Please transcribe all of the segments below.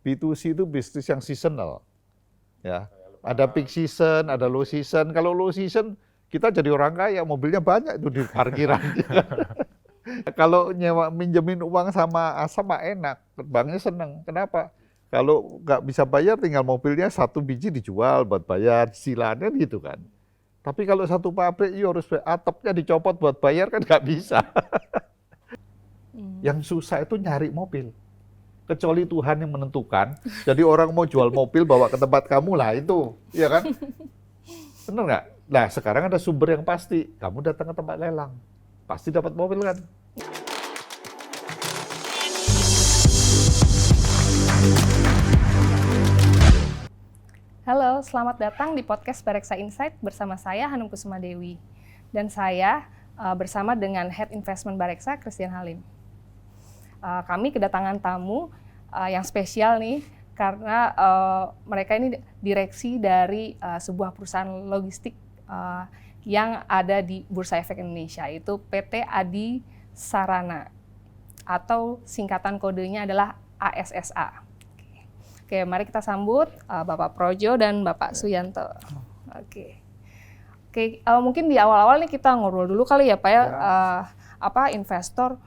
B2C itu bisnis yang seasonal. Ya. Ada peak season, ada low season. Kalau low season kita jadi orang kaya, mobilnya banyak itu di parkiran. Kalau minjemin uang sama Asam mah enak, banknya seneng. Kenapa? Kalau nggak bisa bayar, tinggal mobilnya 1 biji dijual buat bayar cicilannya gitu kan. Tapi kalau satu pabrik, harus atapnya dicopot buat bayar kan nggak bisa. Yang susah itu nyari mobil. Kecuali Tuhan yang menentukan. Jadi orang mau jual mobil bawa ke tempat kamu lah itu, ya kan? Bener nggak? Nah sekarang ada sumber yang pasti. Kamu datang ke tempat lelang, pasti dapat mobil kan? Halo, selamat datang di podcast Bareksa Insight bersama saya Hanum Kusuma Dewi. Dan saya bersama dengan Head Investment Bareksa, Christian Halim. Kami kedatangan tamu yang spesial nih, karena mereka ini direksi dari sebuah perusahaan logistik yang ada di Bursa Efek Indonesia, yaitu PT Adi Sarana, atau singkatan kodenya adalah ASSA. Oke, mari kita sambut Bapak Projo dan Bapak Suyanto. Oke, mungkin di awal-awal nih kita ngobrol dulu kali ya Pak ya, investor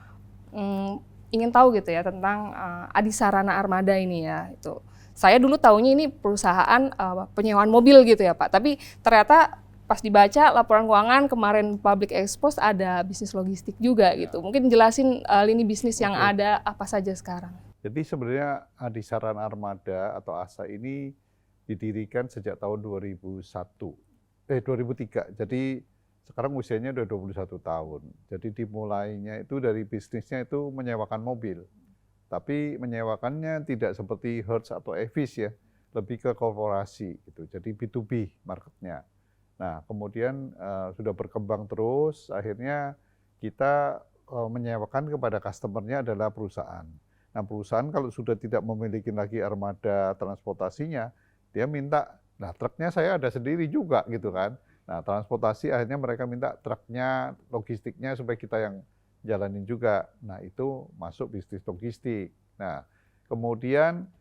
ingin tahu gitu ya tentang Adi Sarana Armada ini ya. Itu saya dulu taunya ini perusahaan penyewaan mobil gitu ya Pak, tapi ternyata pas dibaca laporan keuangan kemarin public expose ada bisnis logistik juga gitu. Mungkin jelasin lini bisnis yang ada apa saja sekarang. Jadi sebenarnya Adi Sarana Armada atau ASA ini didirikan sejak tahun 2003. Jadi sekarang usianya udah 21 tahun. Jadi dimulainya itu dari bisnisnya itu menyewakan mobil. Tapi menyewakannya tidak seperti Hertz atau Avis ya, lebih ke korporasi gitu. Jadi B2B marketnya. Nah, kemudian sudah berkembang terus, akhirnya kita menyewakan kepada customernya adalah perusahaan. Nah, perusahaan kalau sudah tidak memiliki lagi armada transportasinya, dia minta, nah truknya saya ada sendiri juga gitu kan. Nah, transportasi akhirnya mereka minta truknya, logistiknya supaya kita yang jalanin juga. Nah, itu masuk bisnis logistik. Nah, kemudian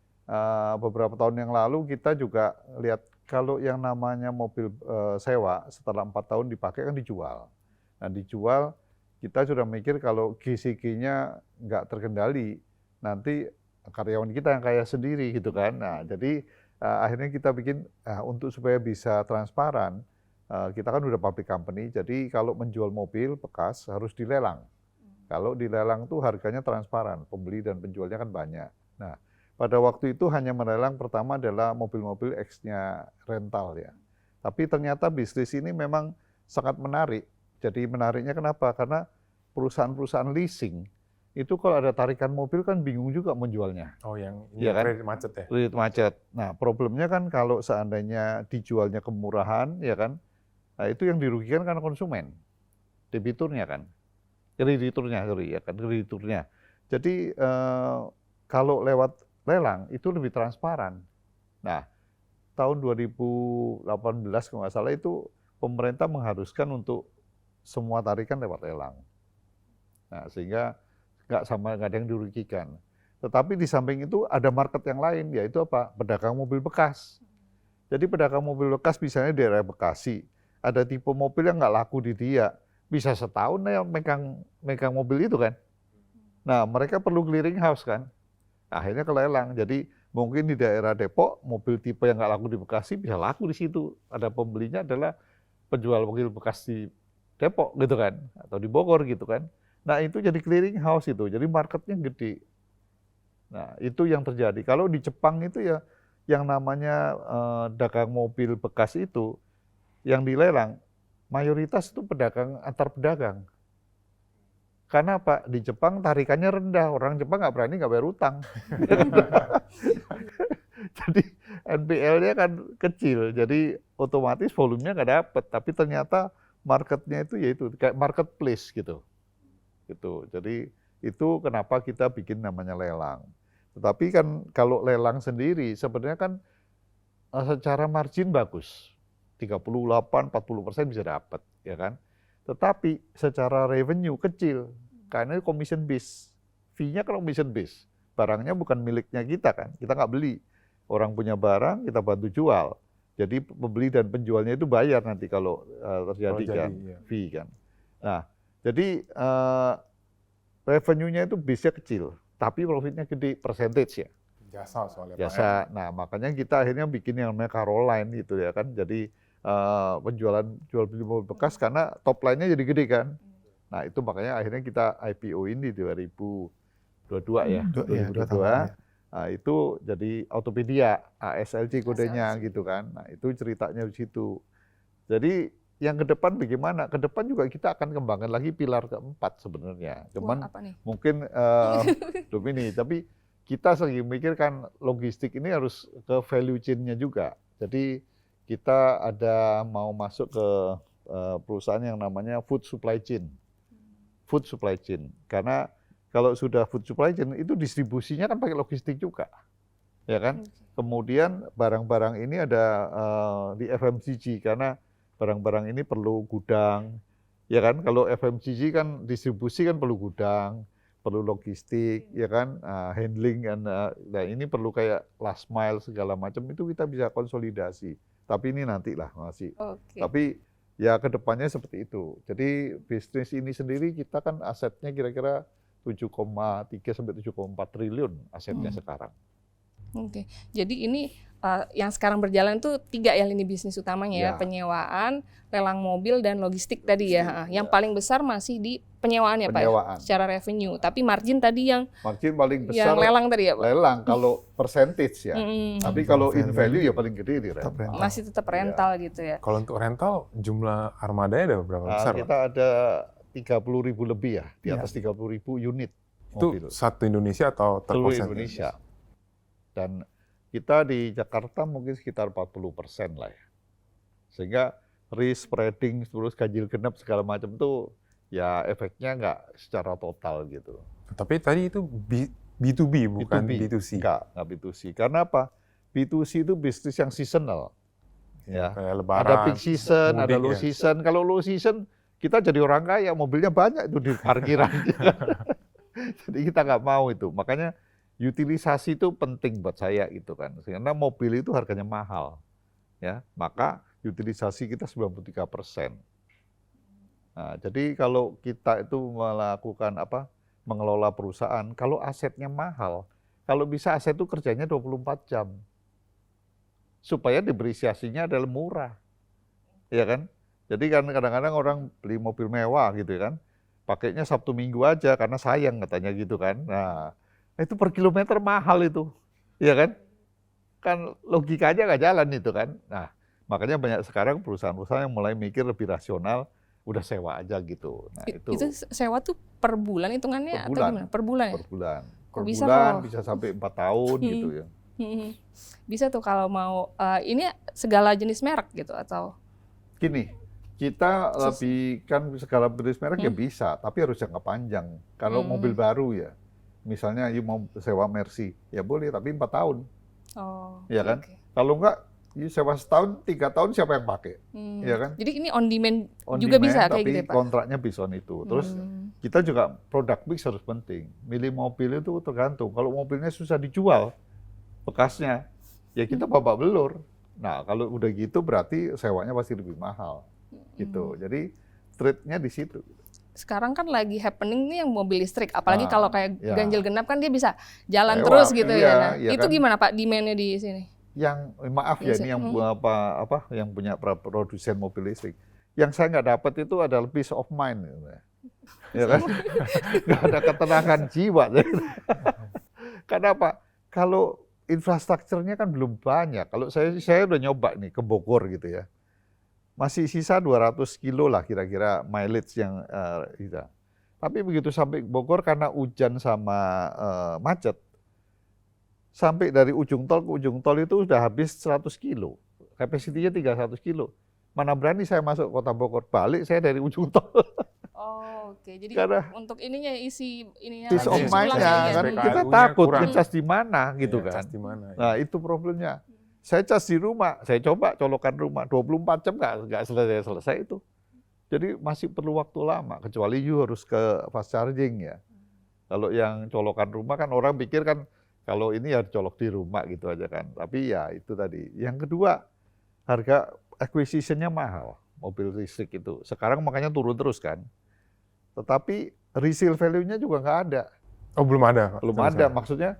beberapa tahun yang lalu kita juga lihat kalau yang namanya mobil sewa setelah 4 tahun dipakai kan dijual. Nah, dijual kita sudah mikir kalau GCG-nya nggak terkendali, nanti karyawan kita yang kaya sendiri gitu kan. Nah, jadi akhirnya kita bikin untuk supaya bisa transparan, kita kan udah public company, jadi kalau menjual mobil bekas harus dilelang. Kalau dilelang tuh harganya transparan, pembeli dan penjualnya kan banyak. Nah, pada waktu itu hanya melelang pertama adalah mobil-mobil X-nya rental ya. Tapi ternyata bisnis ini memang sangat menarik. Jadi menariknya kenapa? Karena perusahaan-perusahaan leasing itu kalau ada tarikan mobil kan bingung juga menjualnya. Oh, yang ya kan? kredit macet ya? Kredit macet. Nah, problemnya kan kalau seandainya dijualnya kemurahan, ya kan? Nah, itu yang dirugikan kan konsumen, debiturnya kan, krediturnya. Jadi kalau lewat lelang itu lebih transparan. Nah, tahun 2018 kalau nggak salah itu pemerintah mengharuskan untuk semua tarikan lewat lelang. Nah, sehingga nggak ada yang dirugikan. Tetapi di samping itu ada market yang lain, yaitu apa? Pedagang mobil bekas. Jadi pedagang mobil bekas misalnya di daerah Bekasi, ada tipe mobil yang nggak laku di dia, bisa setahun ya megang mobil itu kan. Nah, mereka perlu clearing house kan. Akhirnya ke lelang. Jadi mungkin di daerah Depok, mobil tipe yang nggak laku di Bekasi bisa laku di situ. Ada pembelinya adalah penjual mobil bekas di Depok gitu kan, atau di Bogor gitu kan. Nah, itu jadi clearing house itu, jadi marketnya gede. Nah, itu yang terjadi. Kalau di Jepang itu ya, yang namanya dagang mobil bekas itu, yang dilelang, mayoritas itu pedagang antar pedagang. Karena apa? Di Jepang tarikannya rendah, orang Jepang nggak bayar utang. Jadi NPL-nya kan kecil, jadi otomatis volumenya nggak dapet. Tapi ternyata marketnya itu yaitu kayak marketplace gitu. Jadi itu kenapa kita bikin namanya lelang. Tetapi kan kalau lelang sendiri sebenarnya kan secara margin bagus. 38-40% bisa dapat, ya kan. Tetapi secara revenue kecil, karena commission base, fee-nya kan commission base. barangnya bukan miliknya kita kan, kita nggak beli. Orang punya barang, kita bantu jual. Jadi pembeli dan penjualnya itu bayar nanti kalau terjadi kan, fee kan. Nah, jadi revenue-nya itu bisa kecil, tapi profitnya gede, percentage ya. Jasa soalnya. Jasa. Nah, makanya kita akhirnya bikin yang namanya Caroline gitu ya kan. Jadi penjualan jual beli mobil bekas karena top line-nya jadi gede kan. Nah, itu makanya akhirnya kita IPO ini 2022 ya. 2022. Nah, itu jadi Autopedia, ASLC kodenya gitu kan. Nah, itu ceritanya di situ. Jadi yang ke depan bagaimana? Ke depan juga kita akan kembangkan lagi pilar keempat sebenarnya. Cuman mungkin belum ini, tapi kita lagi memikirkan logistik ini harus ke value chain-nya juga. Jadi kita ada mau masuk ke perusahaan yang namanya food supply chain. Food supply chain. Karena kalau sudah food supply chain itu distribusinya kan pakai logistik juga. Ya kan? Kemudian barang-barang ini ada di FMCG karena barang-barang ini perlu gudang. Ya kan? Kalau FMCG kan distribusi kan perlu gudang, perlu logistik, ya kan? Handling kan. Nah, ini perlu kayak last mile segala macam itu kita bisa konsolidasi. Tapi ini nantilah masih. Tapi ya kedepannya seperti itu. Jadi bisnis ini sendiri kita kan asetnya kira-kira 7,3 sampai 7,4 triliun asetnya sekarang. Oke, jadi ini yang sekarang berjalan tuh 3 ya lini bisnis utamanya ya, penyewaan, lelang mobil dan logistik tadi ya. Yang paling besar masih di penyewaan ya Pak ya, secara revenue. Tapi margin tadi yang paling besar yang lelang tadi ya Pak. Lelang kalau percentage ya. Tapi kalau in value ya paling gede di rental. Masih tetap rental gitu ya. Kalau untuk rental jumlah armadanya ada berapa besar? Kita ada 30.000 lebih ya, di atas 30.000 unit mobil. Itu satu Indonesia atau seluruh Indonesia. Dan kita di Jakarta mungkin sekitar 40% lah ya. Sehingga risk spreading, terus ganjil genap segala macam itu ya efeknya nggak secara total gitu. Tapi tadi itu B2B bukan B2C? Nggak B2C. Karena apa? B2C itu bisnis yang seasonal. Ya. Kayak lebaran, ada peak season, ada low season. Kalau low season, kita jadi orang kaya, mobilnya banyak itu di parkiran. Jadi kita nggak mau itu. Makanya utilisasi itu penting buat saya gitu kan. Karena mobil itu harganya mahal. Ya, maka utilisasi kita 93%. Nah, jadi kalau kita itu melakukan mengelola perusahaan, kalau asetnya mahal, kalau bisa aset itu kerjanya 24 jam. Supaya depresiasinya adalah murah. Ya kan? Jadi kan kadang-kadang orang beli mobil mewah gitu kan, pakainya Sabtu Minggu aja karena sayang katanya gitu kan. Nah, itu per kilometer mahal itu, ya kan? Kan logikanya nggak jalan itu kan. Nah, makanya banyak sekarang perusahaan-perusahaan yang mulai mikir lebih rasional, udah sewa aja gitu. Nah, itu sewa tuh per bulan hitungannya atau gimana? Per bulan ya? Per bulan. Per bulan bisa sampai 4 tahun gitu ya. Bisa tuh kalau mau, ini segala jenis merek gitu atau? Gini, kita lebih kan segala jenis merek ya bisa, tapi harus jangka panjang. Kalau mobil baru ya, misalnya you mau sewa Mercy, ya boleh, tapi 4 tahun. Ya kan? Kalau enggak, you sewa setahun, 3 tahun siapa yang pakai? Ya kan? Jadi ini on demand juga bisa kayak gitu ya Pak? Kontraknya bisa on itu. Terus kita juga product mix harus penting. Milih mobil itu tergantung. Kalau mobilnya susah dijual, bekasnya, ya kita babak belur. Nah, kalau udah gitu berarti sewanya pasti lebih mahal. Gitu. Jadi trade-nya di situ. Sekarang kan lagi happening nih yang mobil listrik, apalagi kalau kayak ganjil genap kan dia bisa jalan terus gitu ya. Nah, itu kan? Gimana Pak demand-nya di sini? Yang maaf ya ini yang yang punya produsen mobil listrik. Yang saya nggak dapat itu adalah peace of mind, ya kan? Nggak ada ketenangan jiwa. Karena apa? Kalau infrastrukturnya kan belum banyak. Kalau saya udah nyoba nih ke Bogor gitu ya. Masih sisa 200 kilo lah kira-kira mileage yang kita. Tapi begitu sampai Bogor karena hujan sama macet, sampai dari ujung tol ke ujung tol itu sudah habis 100 kilo. Kapasitinya 300 kilo. Mana berani saya masuk kota Bogor, balik saya dari ujung tol. Oke. Jadi karena untuk ininya ininya peace of mind-nya kan kita takut ngecas di mana gitu kan. Nah, itu problemnya. Saya cas di rumah, saya coba colokan rumah 24 jam nggak selesai itu. Jadi masih perlu waktu lama, kecuali you harus ke fast charging ya. Kalau yang colokan rumah kan orang pikir kan kalau ini ya colok di rumah gitu aja kan. Tapi ya itu tadi. Yang kedua, harga acquisition-nya mahal, mobil listrik itu. Sekarang makanya turun terus kan. Tetapi resale value-nya juga nggak ada. Oh, belum ada, Pak? Belum Sama ada. sekali. Maksudnya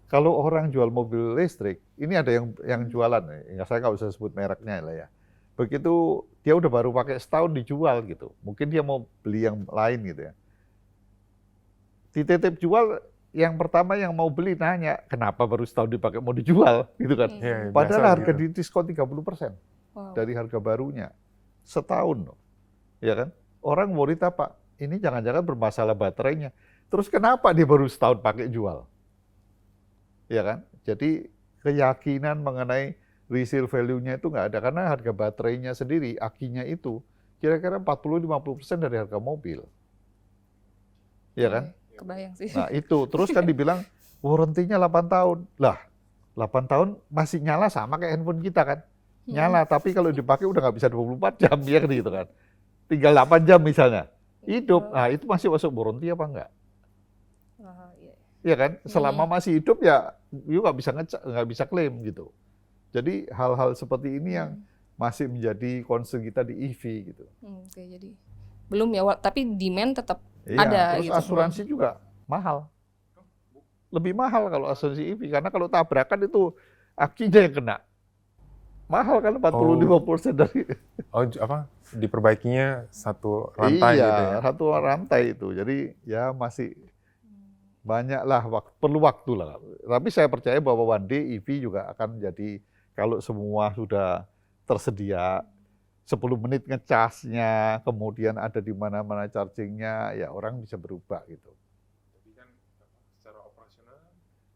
kalau orang jual mobil listrik, ini ada yang jualan. Ya, saya nggak usah sebut mereknya lah ya. Begitu dia udah baru pakai setahun dijual gitu. Mungkin dia mau beli yang lain gitu ya. Dititip jual, yang pertama yang mau beli nanya, kenapa baru setahun dipakai mau dijual gitu kan. Iya, Padahal biasa harga gitu. didiskon 30% Wow. dari harga barunya. Setahun loh. Ya kan? Orang worry apa? Ini jangan-jangan bermasalah baterainya. Terus kenapa dia baru setahun pakai jual? Ya kan? Jadi keyakinan mengenai resale value-nya itu nggak ada. Karena harga baterainya sendiri, akinya itu, kira-kira 40-50% dari harga mobil. Ya kan? Kebayang sih. Nah itu, terus kan dibilang warranty-nya 8 tahun. Lah, 8 tahun masih nyala sama kayak handphone kita kan. Nyala, tapi kalau dipakai udah nggak bisa 24 jam, ya kan gitu kan. Tinggal 8 jam misalnya. Hidup, nah itu masih masuk warranty apa enggak? Iya. Iya kan? Selama masih hidup ya, you nggak bisa klaim gitu. Jadi hal-hal seperti ini yang masih menjadi concern kita di EV gitu. Oke, jadi belum ya, tapi demand tetap Iya, ada terus gitu. asuransi juga mahal. Lebih mahal kalau asuransi EV, karena kalau tabrakan itu akinya yang kena. Mahal kan 45% dari. Oh, apa? Diperbaikinya satu rantai iya, gitu ya. satu rantai itu. Jadi ya masih banyak lah, perlu waktu lah. Tapi saya percaya bahwa one day EV juga akan menjadi, kalau semua sudah tersedia, 10 menit ngecasnya, kemudian ada di mana-mana chargingnya, ya orang bisa berubah gitu. Tapi kan secara operasional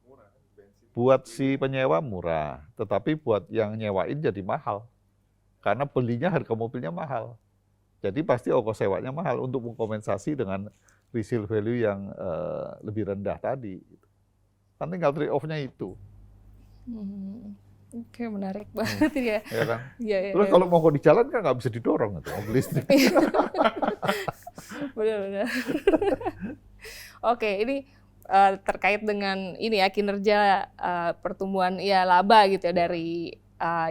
murah, bensin. Buat si penyewa murah, tetapi buat yang nyewain jadi mahal. Karena belinya harga mobilnya mahal. Jadi pasti ongkos sewanya mahal untuk mengkompensasi dengan resale value yang lebih rendah tadi. Kan tinggal trade off-nya itu. Oke, menarik banget ya. Ya kan? Iya, Terus kalau mau di jalan kan nggak bisa didorong itu mobil listrik. Benar-benar. Oke, ini terkait dengan ini ya, kinerja pertumbuhan ya laba gitu ya dari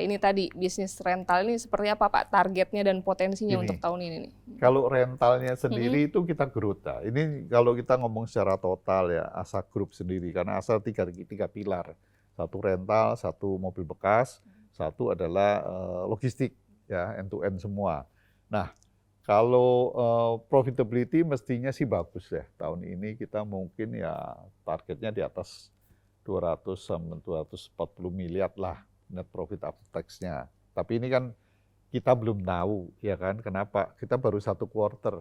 ini tadi bisnis rental ini seperti apa Pak targetnya dan potensinya Ini. untuk tahun ini nih? Kalau rentalnya sendiri itu kita growth. Ini kalau kita ngomong secara total ya, ASA Group sendiri, karena ASA tiga pilar. Satu rental, satu mobil bekas, satu adalah logistik, ya end to end semua. Nah, kalau profitability mestinya sih bagus ya. Tahun ini kita mungkin ya targetnya di atas 200 sampai 240 miliar lah net profit after tax-nya. Tapi ini kan kita belum tahu, ya kan? Kenapa? Kita baru 1 quarter.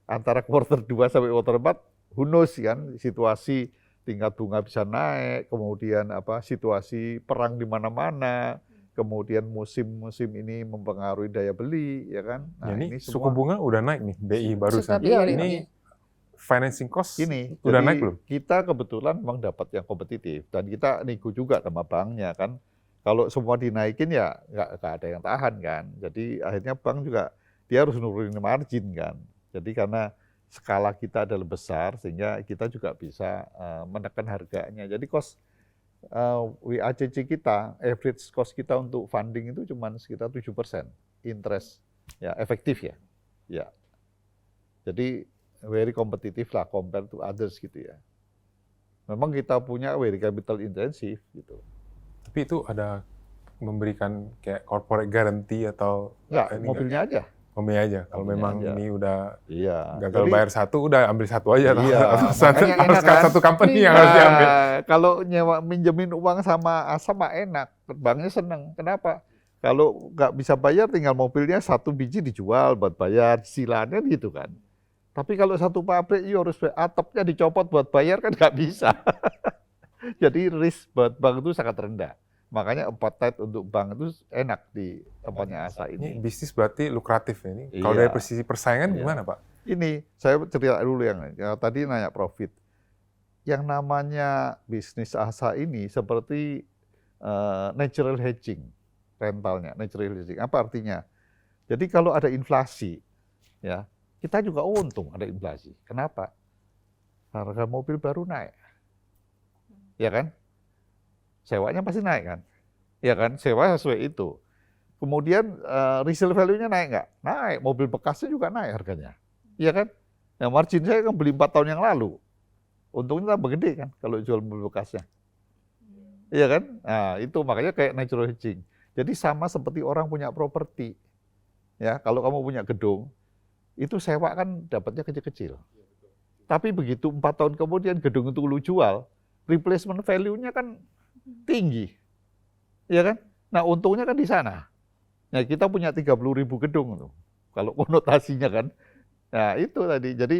Antara quarter 2 sampai quarter 4, who knows kan? Situasi tingkat bunga bisa naik, kemudian situasi perang di mana-mana, kemudian musim ini mempengaruhi daya beli, ya kan? Nah, ini semua, suku bunga udah naik nih, BI barusan. Iya, ini financing cost ini udah jadi naik belum? kita kebetulan memang dapat yang kompetitif dan kita nego juga sama banknya kan. Kalau semua dinaikin ya nggak ada yang tahan kan. Jadi akhirnya bank juga dia harus nurunin margin kan. Jadi karena skala kita adalah besar sehingga kita juga bisa menekan harganya. Jadi cost WACC kita, average cost kita untuk funding itu cuma sekitar 7% interest ya efektif ya. Ya. Jadi very kompetitif lah compare to others gitu ya. Memang kita punya very capital intensive gitu. Tapi itu ada memberikan kayak corporate guarantee atau Enggak, mobilnya aja. Mobilnya aja. Kalau Mobilnya memang aja. ini udah gagal Jadi, bayar satu, udah ambil satu aja. Iya, Harus makanya enak kan? satu company yang harus diambil. Kalau minjemin uang sama ASA mah enak, banknya seneng. Kenapa? Kalau nggak bisa bayar, tinggal mobilnya 1 biji dijual buat bayar cicilannya gitu kan. Tapi kalau satu pabrik, harus atapnya dicopot buat bayar kan nggak bisa. Jadi risk buat bank itu sangat rendah. Makanya appetite untuk bank itu enak di tempatnya ASA Ini ini. bisnis berarti lukratif ini. Iya. Kalau dari sisi persaingan Iya. gimana Pak? Ini saya cerita dulu yang tadi nanya profit. Yang namanya bisnis ASA ini seperti natural hedging rentalnya, natural hedging. Apa artinya? Jadi kalau ada inflasi, ya kita juga untung ada inflasi. Kenapa? harga mobil baru naik. Ya kan? Sewanya pasti naik kan? Ya kan? Sewa sesuai itu. Kemudian resale value-nya naik nggak? Naik. Mobil bekasnya juga naik harganya. Iya kan? Nah, margin saya kan beli 4 tahun yang lalu. Untungnya tambah gede kan kalau jual mobil bekasnya. Iya kan? Nah, itu makanya kayak natural hedging. Jadi sama seperti orang punya properti. Ya, kalau kamu punya gedung, itu sewa kan dapatnya kecil-kecil. Tapi begitu 4 tahun kemudian gedung itu lu jual, replacement value-nya kan tinggi. Iya kan? Nah, untungnya kan di sana. Nah, kita punya 30.000 gedung tuh. Kalau konotasinya kan. Nah, itu tadi. Jadi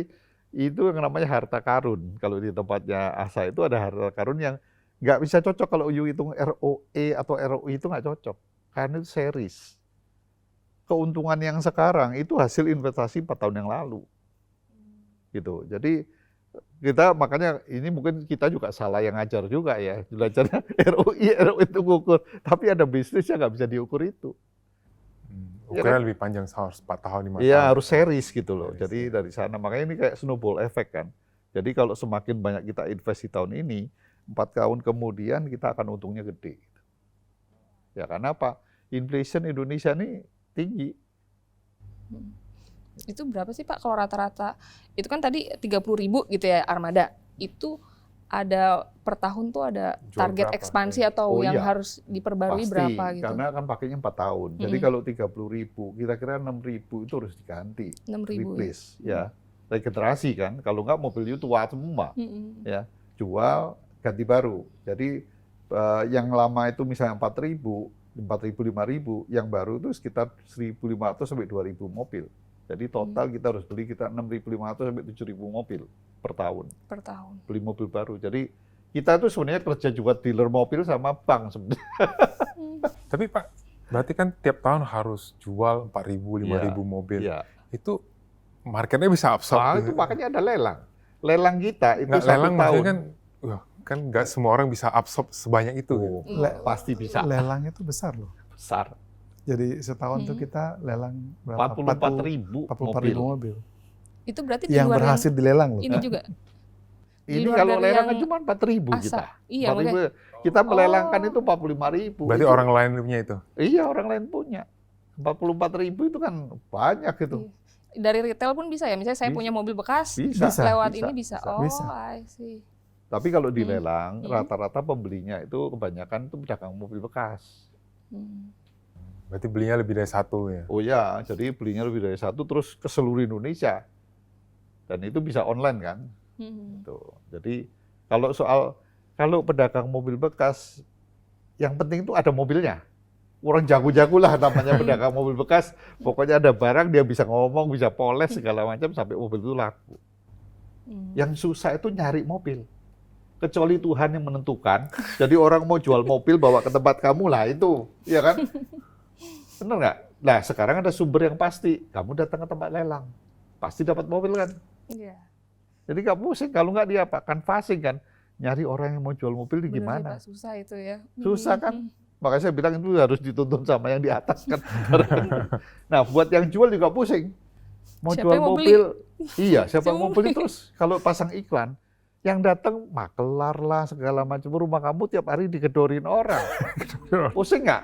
itu yang namanya harta karun. Kalau di tempatnya Asa itu ada harta karun yang nggak bisa cocok kalau you hitung ROE atau ROI itu nggak cocok. Karena itu series. Keuntungan yang sekarang itu hasil investasi 4 tahun yang lalu. Gitu. Jadi kita makanya ini mungkin kita juga salah yang ngajar juga ya. Belajarnya ROI itu ngukur. Tapi ada bisnis yang nggak bisa diukur itu. Ukuran lebih panjang, harus 4 tahun, 5 tahun. Iya, harus series gitu loh. Series, Jadi dari sana, makanya ini kayak snowball effect kan. Jadi kalau semakin banyak kita invest di tahun ini, 4 tahun kemudian kita akan untungnya gede. Ya karena apa? Inflation Indonesia ini tinggi. Itu berapa sih Pak kalau rata-rata? Itu kan tadi 30.000 gitu ya armada. Itu ada per tahun tuh ada Jual target berapa? ekspansi atau Oh yang iya. harus diperbarui Pasti, berapa gitu? karena kan pakainya 4 tahun. Jadi kalau 30.000, kira-kira 6.000 itu harus diganti. 6.000 Replace, ya. Regenerasi kan. Kalau nggak mobil itu tua semua. Ya, jual, ganti baru. Jadi yang lama itu misalnya 4.000, 5.000, yang baru itu sekitar 1.500 sampai 2.000 mobil. Jadi total kita harus beli 6.500 sampai 7.000 mobil per tahun. Per tahun. Beli mobil baru. Jadi kita itu sebenarnya kerja juga dealer mobil sama bank sebenarnya. Tapi Pak, berarti kan tiap tahun harus jual 4.000, 5.000 mobil. Iya. Itu marketnya bisa absorb. Nah, itu makanya ada lelang. Lelang kita itu Nggak, 1 lelang tahun. maksudnya kan nggak semua orang bisa absorb sebanyak itu. Oh, pasti bisa. Lelang itu besar loh. Besar. Jadi setahun tuh kita lelang berapa? 44.000 44.000 mobil. Itu berarti di Yang luar berhasil dilelang loh. ini juga. Di Ini luar kalau dari lelang yang kan cuma 4.000 Asa. kita. Iya, 4.000. Kita melelangkan itu 45.000. Berarti Itu- orang lain punya itu. Iya, orang lain punya. 44.000 itu kan banyak gitu. dari retail pun bisa ya. Misalnya saya Bisa. punya mobil bekas, Bisa. lewat bisa, ini bisa. bisa. Oh, Bisa. I see. Tapi kalau dilelang, Hmm. rata-rata pembelinya itu kebanyakan itu pedagang mobil bekas. Hmm. Berarti belinya lebih dari satu ya. Oh ya, jadi belinya lebih dari satu terus ke seluruh Indonesia. Dan itu bisa online kan. Hmm. Tuh. Jadi kalau pedagang mobil bekas, yang penting itu ada mobilnya. Orang jago-jago lah namanya pedagang mobil bekas. Pokoknya ada barang, dia bisa ngomong, bisa poles segala macam sampai mobil itu laku. Hmm. Yang susah itu nyari mobil. Kecuali Tuhan yang menentukan. Jadi orang mau jual mobil bawa ke tempat kamu lah itu, ya kan? Bener nggak? Nah sekarang ada sumber yang pasti. Kamu datang ke tempat lelang, pasti dapat mobil kan? Iya. Jadi nggak pusing. Kalau nggak dia apa? Canvassing kan? Nyari orang yang mau jual mobil di Bener sih, gimana? Pak, susah itu ya. Susah kan? Hmm. Makanya saya bilang itu harus dituntun sama yang di atas kan. Nah buat yang jual juga pusing. Mau Siapa jual yang mau mobil, iya siapa Siapa yang mau mau beli terus. Kalau pasang iklan, yang datang makelar lah segala macam. Rumah kamu tiap hari digedorin orang. Pusing nggak?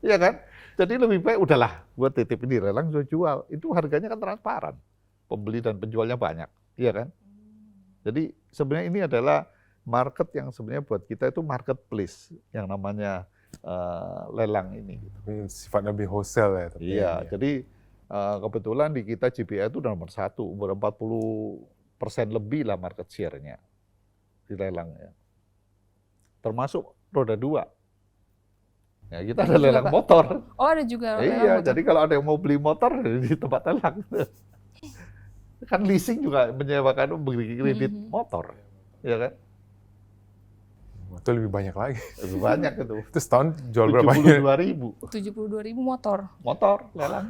Iya kan? Jadi lebih baik udahlah buat titip ini lelang jual. Itu harganya kan transparan. Pembeli dan penjualnya banyak, iya kan? Jadi sebenarnya ini adalah market yang sebenarnya buat kita itu marketplace yang namanya lelang ini. Tapi sifatnya lebih wholesale ya. Tapi Iya, jadi kebetulan di kita JBA itu udah nomor 1, umur 40% lebih lah market share-nya di lelang ya. Termasuk roda 2. Ya, kita ada Juga, lelang Pak. motor. Oh, ada juga lelang Iya, motor. jadi kalau ada yang mau beli motor di tempat lelang. Kan leasing juga menyewakan beli kredit motor. Ya kan? itu lebih banyak lagi. Lebih banyak itu. Itu setahun jual berapa ya? 72.000 72.000 motor. motor lelang.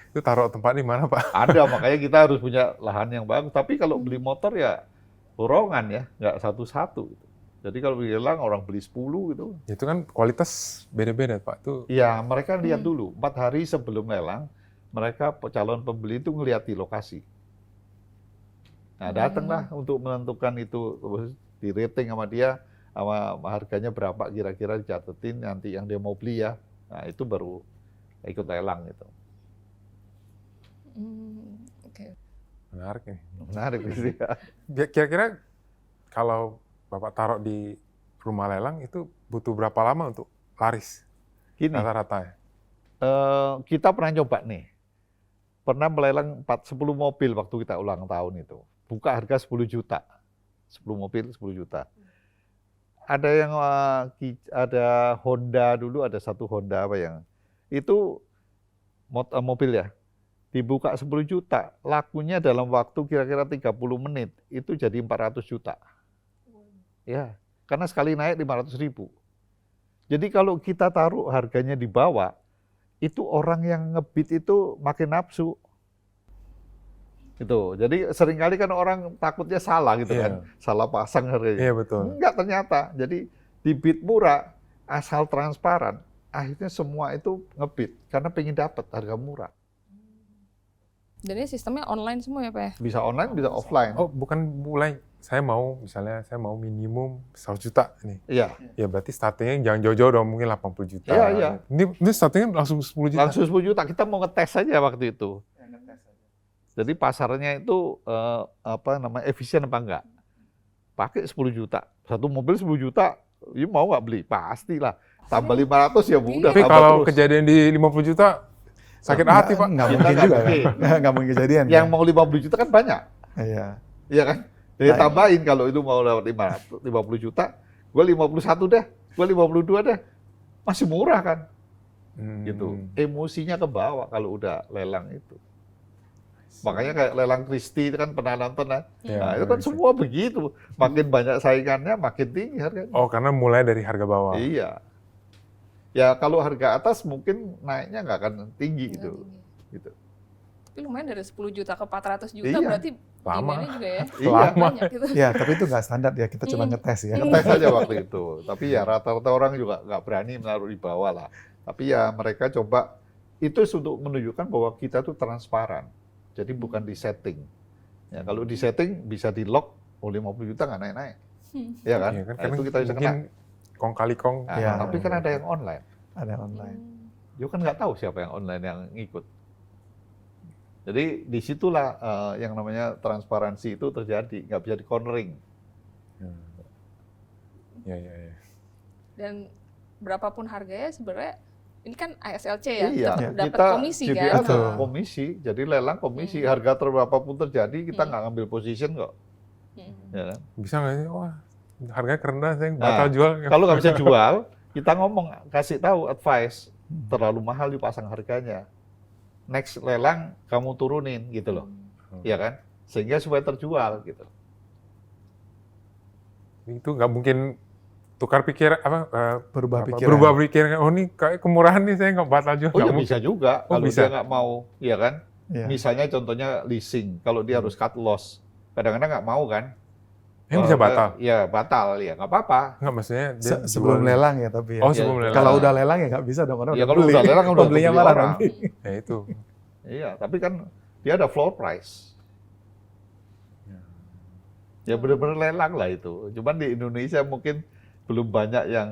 Itu taruh tempat di mana Pak? Ada, makanya kita harus punya lahan yang bagus. Tapi kalau beli motor ya borongan ya, nggak satu-satu. Gitu. Jadi kalau beli lelang orang beli 10 gitu. Itu kan kualitas beda-beda Pak. Itu Iya, mereka lihat dulu. 4 hari sebelum lelang, mereka calon pembeli itu ngelihat di lokasi. Nah, datanglah untuk menentukan itu, terus di rating sama dia, sama harganya berapa kira-kira dicatetin nanti yang dia mau beli ya. Nah, itu baru ikut lelang gitu. Oke. Menarik nih. Menarik sih ya. Kira-kira kalau Bapak taruh di rumah lelang itu butuh berapa lama untuk laris Gini, rata-rata ya? kita pernah coba nih. Pernah melelang 10 mobil waktu kita ulang tahun itu. Buka harga 10 juta. 10 mobil 10 juta. Ada yang ada Honda dulu, ada satu Honda apa yang itu mobil ya. Dibuka 10 juta, lakunya dalam waktu kira-kira 30 menit itu jadi 400 juta. Ya, karena sekali naik 500.000. Jadi kalau kita taruh harganya di bawah, itu orang yang ngebid itu makin nafsu. Gitu. Jadi seringkali kan orang takutnya salah gitu kan, salah pasang harganya. Iya betul. Enggak ternyata. Jadi di bid murah, asal transparan, akhirnya semua itu ngebid karena pengen dapat harga murah. Dan ini sistemnya online semua ya Pak ya? Bisa online, bisa offline. Oh bukan mulai, saya mau minimum 100 juta nih. Iya. Ya berarti startingnya jangan jauh-jauh dong, mungkin 80 juta. Iya, iya. Ini startingnya langsung 10 juta. Langsung 10 juta, kita mau ngetes saja waktu itu. Jadi pasarnya itu efisien apa enggak? Pakai 10 juta. Satu mobil 10 juta, ya mau nggak beli? Pastilah. Tambah 500 ya udah. Tapi tambah kalau terus. kejadian di 50 juta, sakit hati Pak. Nggak Kita mungkin nggak juga kan? mungkin. Nggak mungkin kejadian. Yang kan? mau 50 juta kan banyak. Iya. Iya kan? Jadi Nah, tambahin kalau itu mau lewat 50 juta, gue 51 deh, gue 52 deh. Masih murah kan? Gitu. Emosinya ke bawah kalau udah lelang itu. Makanya kayak lelang Christie itu kan pernah nonton kan? Ya, Nah, itu kan semua begitu. Makin banyak saingannya, makin tinggi harganya. Oh, karena mulai dari harga bawah. Iya. Ya kalau harga atas mungkin naiknya nggak akan tinggi gitu. Gitu. Tapi lumayan dari 10 juta ke 400 juta Iya. berarti Lama. demand-nya juga ya. Iya. Lama. Banyak gitu. Ya, tapi itu nggak standar ya. Kita cuma ngetes ya. Ngetes aja waktu itu. Tapi ya rata-rata orang juga nggak berani menaruh di bawah lah. Tapi ya mereka coba, itu untuk menunjukkan bahwa kita tuh transparan. Jadi bukan di setting. Ya, kalau di setting bisa di lock, 50 juta nggak naik-naik. Ya kan? Iya kan, Nah, itu kita bisa mungkin kena. kong kali kong. Nah, Ya. tapi kan ada yang online. Ada online. Yo kan nggak tahu siapa yang online yang ngikut. Jadi disitulah yang namanya transparansi itu terjadi, nggak bisa di cornering. Ya. Dan berapapun harganya sebenarnya ini kan ASLC ya, Iya, tetap dapat kita komisi jadi kan. ada komisi, jadi lelang komisi, harga berapapun terjadi kita nggak ngambil position kok. Ya kan? Bisa nggak sih? Wah, harganya rendah, saya batal Nah, jual. Kalau nggak bisa jual, kita ngomong, kasih tahu, advice, terlalu mahal dipasang harganya. Next lelang kamu turunin gitu loh, ya kan? Sehingga supaya terjual gitu. Itu nggak mungkin tukar pikir Berubah pikiran. berubah pikiran. Oh ini kayak kemurahan nih, saya nggak batal jual. Oh ya Nggak bisa juga, Oh, kalau bisa. dia nggak mau, ya kan? Iya. Misalnya contohnya leasing, kalau dia harus cut loss, kadang-kadang nggak mau kan? bisa batal. Ya batal, ya nggak apa-apa. Nggak, maksudnya dia Sebelum jual- lelang ya tapi ya. Oh sebelum Ya, lelang. Kalau udah lelang ya nggak bisa dong orang Ya udah kalau beli. udah lelang kan udah Pembelinya kebeli marah orang. nanti. Ya itu. Iya, tapi kan dia ada floor price. Ya benar-benar lelang lah itu. Cuman di Indonesia mungkin belum banyak yang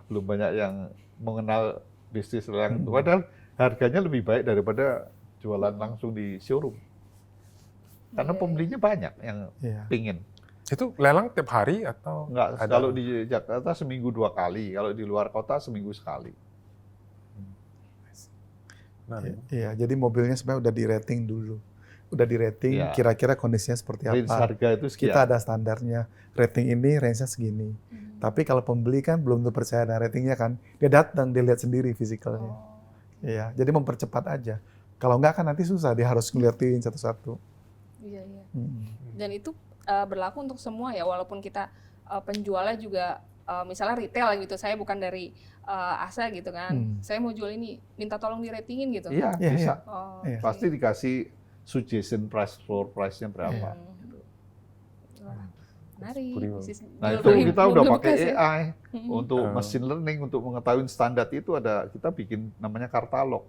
belum banyak yang mengenal bisnis lelang itu. Padahal harganya lebih baik daripada jualan langsung di showroom. Karena pembelinya banyak yang Iya. pingin. Itu lelang tiap hari atau Enggak, ada? kalau di Jakarta seminggu 2 kali, kalau di luar kota seminggu sekali. Nah, Iya, jadi mobilnya sebenarnya udah di rating dulu. Udah di rating, Iya. kira-kira kondisinya seperti Range apa. harga itu sekian. Kita ada standarnya. Rating ini range-nya segini. Tapi kalau pembeli kan belum tentu percaya dengan ratingnya kan. Dia datang, dia lihat sendiri fisikalnya. Iya, jadi mempercepat aja. Kalau enggak kan nanti susah, dia harus ngeliatin satu-satu. Iya, iya. Hmm. Dan itu berlaku untuk semua ya, walaupun kita penjualnya juga misalnya retail gitu, saya bukan dari ASA gitu kan, saya mau jual ini, minta tolong di ratingin gitu. Iya, Iya, bisa. Oh, Iya. Pasti dikasih suggestion price, floor price-nya berapa. Wah, menarik. Berimbang. Nah Belum- itu kita belum udah dibuka pakai sih. AI Hmm. untuk Oh. machine learning untuk mengetahui standar itu kita bikin namanya katalog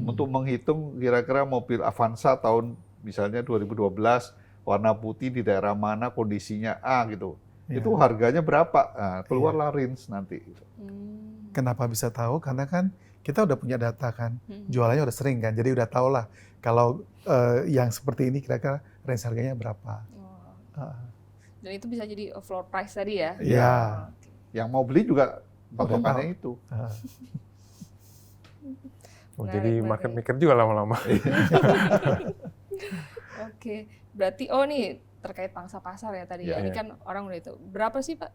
untuk menghitung kira-kira mobil Avanza tahun misalnya 2012 warna putih di daerah mana, kondisinya A gitu. Iya. Itu harganya berapa? Nah, keluarlah range nanti. Kenapa bisa tahu? Karena kan kita udah punya data kan, Hmm. jualannya udah sering kan, jadi udah tahu lah kalau yang seperti ini kira-kira range harganya berapa. Oh. Dan itu bisa jadi floor price tadi ya? Iya. Oke. Yang mau beli juga Udah patokannya tahu. itu. Ah. Oh, Menarik, jadi menarik. market maker juga lama-lama. Oke, berarti nih terkait pangsa pasar ya tadi ya. Iya. Ini kan orang udah itu. Berapa sih Pak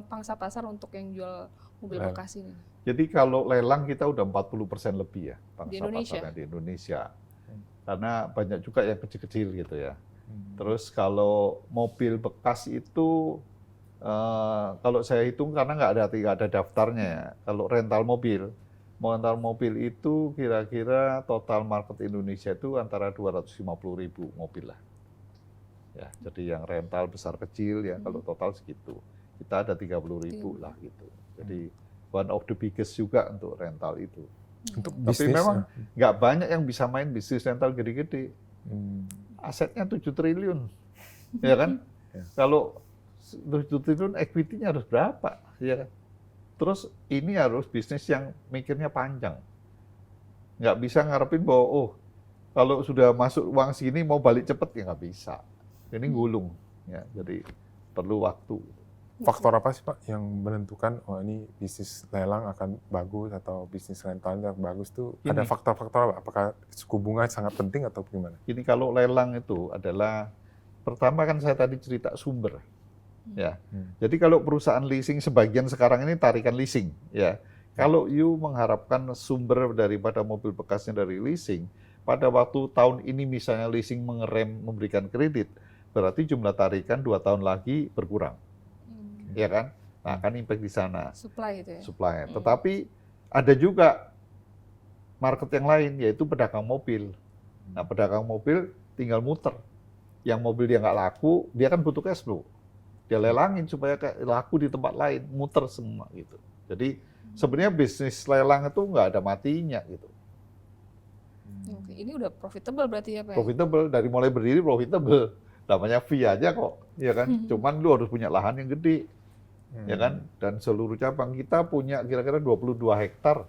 pangsa pasar untuk yang jual mobil Lelang. bekas ini? Jadi kalau lelang kita udah 40% lebih ya Di pangsa Indonesia? pasarnya di Indonesia. Karena banyak juga yang kecil-kecil gitu ya. Hmm. Terus kalau mobil bekas itu kalau saya hitung karena nggak ada daftarnya ya. Kalau rental mobil itu kira-kira total market Indonesia itu antara 250.000 mobil lah. Ya, jadi yang rental besar kecil ya kalau total segitu. Kita ada 30.000 lah gitu. Jadi one of the biggest juga untuk rental itu. Untuk Tapi bisnis. memang nggak banyak yang bisa main bisnis rental gede-gede. Hmm. Asetnya 7 triliun, ya kan? Ya. Kalau 7 triliun, equity-nya harus berapa, ya kan? Terus ini harus bisnis yang mikirnya panjang. Nggak bisa ngarepin bahwa, kalau sudah masuk uang segini mau balik cepet, ya nggak bisa. Ini gulung, ya. Jadi perlu waktu. Faktor apa sih Pak yang menentukan ini bisnis lelang akan bagus atau bisnis rental akan bagus tuh? Ada Ini. faktor-faktor apa? Apakah suku bunga sangat penting atau gimana? Ini kalau lelang itu adalah, pertama kan saya tadi cerita sumber. Ya. Jadi kalau perusahaan leasing sebagian sekarang ini tarikan leasing, ya. Kalau you mengharapkan sumber daripada mobil bekasnya dari leasing, pada waktu tahun ini misalnya leasing mengerem memberikan kredit, berarti jumlah tarikan 2 tahun lagi berkurang, ya kan? Nah, kan impact di sana, Supply itu ya? supply. Tetapi ada juga market yang lain, yaitu pedagang mobil. Nah, pedagang mobil tinggal muter. Yang mobil dia nggak laku, dia kan butuh cash flow. Dia lelangin supaya laku di tempat lain, muter semua gitu. Jadi sebenarnya bisnis lelang itu nggak ada matinya gitu. Oke, ini udah profitable berarti ya Pak? Profitable, dari mulai berdiri profitable. Namanya fee aja kok, ya kan? Cuman lu harus punya lahan yang gede, ya kan? Dan seluruh cabang kita punya kira-kira 22 hektar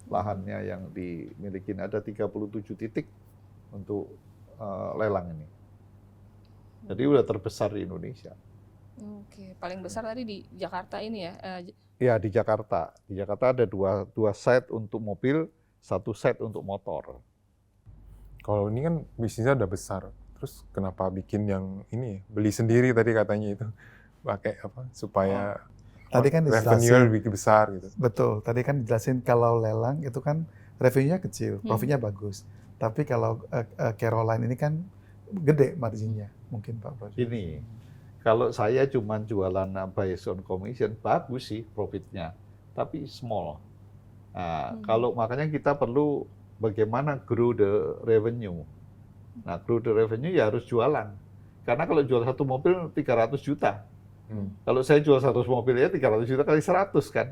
lahannya yang dimiliki. Ada 37 titik untuk lelang ini. Jadi udah terbesar di Indonesia. Oke, paling besar tadi di Jakarta ini ya? Ya, di Jakarta. Di Jakarta ada dua site untuk mobil, 1 site untuk motor. Kalau ini kan bisnisnya udah besar, terus kenapa bikin yang ini beli sendiri tadi katanya itu pakai apa supaya Tadi kan revenue dijelasin. lebih besar gitu. Betul, tadi kan dijelasin kalau lelang itu kan revenue-nya kecil, profitnya bagus. Tapi kalau Caroline ini kan gede marginnya, mungkin Pak Bro. Ini, kalau saya cuma jualan based on commission, bagus sih profitnya, tapi small. Nah, kalau makanya kita perlu bagaimana grow the revenue. Nah, grow the revenue ya harus jualan. Karena kalau jual satu mobil 300 juta. Kalau saya jual 100 mobil ya 300 juta kali 100 kan.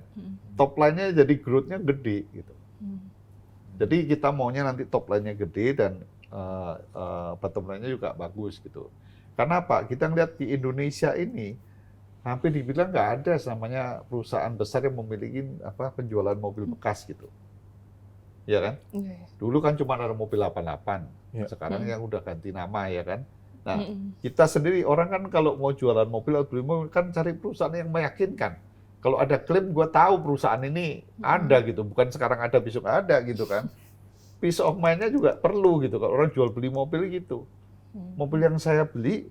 Top line-nya jadi growth-nya gede gitu. Jadi kita maunya nanti top line-nya gede dan bottom line-nya juga bagus gitu. Karena apa? Kita ngeliat di Indonesia ini hampir dibilang nggak ada namanya perusahaan besar yang memiliki penjualan mobil bekas gitu. Ya kan? Dulu kan cuma ada mobil 88. Ya. Sekarang yang udah ganti nama ya kan. Nah, kita sendiri orang kan kalau mau jualan mobil atau beli mobil kan cari perusahaan yang meyakinkan. Kalau ada klaim, gue tahu perusahaan ini ada gitu. Bukan sekarang ada, besok ada gitu kan. Peace of mind-nya juga perlu gitu. Kalau orang jual beli mobil gitu. Mobil yang saya beli,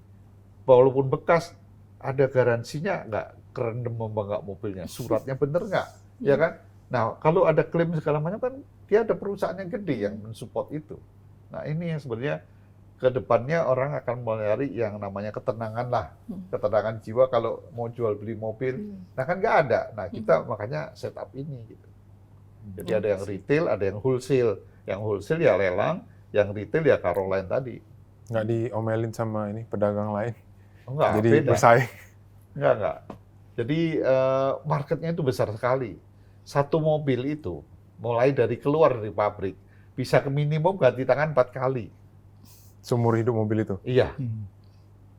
walaupun bekas, ada garansinya nggak, kerendam apa nggak mobilnya. Suratnya bener nggak, ya kan? Nah, kalau ada klaim segala macam kan, dia ada perusahaan yang gede yang mensupport itu. Nah, ini yang sebenarnya ke depannya orang akan mencari yang namanya ketenangan lah. Ketenangan jiwa kalau mau jual beli mobil. Nah, kan nggak ada. Nah, kita makanya setup ini gitu. Jadi ada yang retail, ada yang wholesale. Yang wholesale ya lelang, yang retail ya Caroline tadi. Nggak diomelin sama ini pedagang lain. Oh, enggak, Jadi beda. bersaing. Enggak. Jadi marketnya itu besar sekali. Satu mobil itu mulai dari keluar dari pabrik bisa ke minimum ganti tangan 4 kali. Seumur hidup mobil itu. Iya.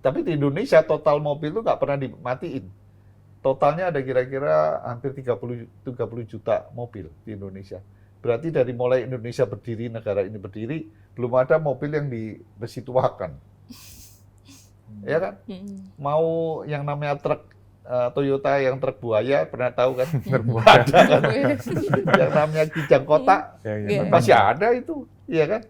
Tapi di Indonesia total mobil itu nggak pernah dimatiin. Totalnya ada kira-kira hampir 30 juta mobil di Indonesia. Berarti dari mulai Indonesia berdiri, negara ini berdiri, belum ada mobil yang dibesituakan. Ya kan? Mau yang namanya truk Toyota yang truk buaya, pernah tahu kan? Ada kan? Yang namanya kijang kotak, masih ada itu, ya kan?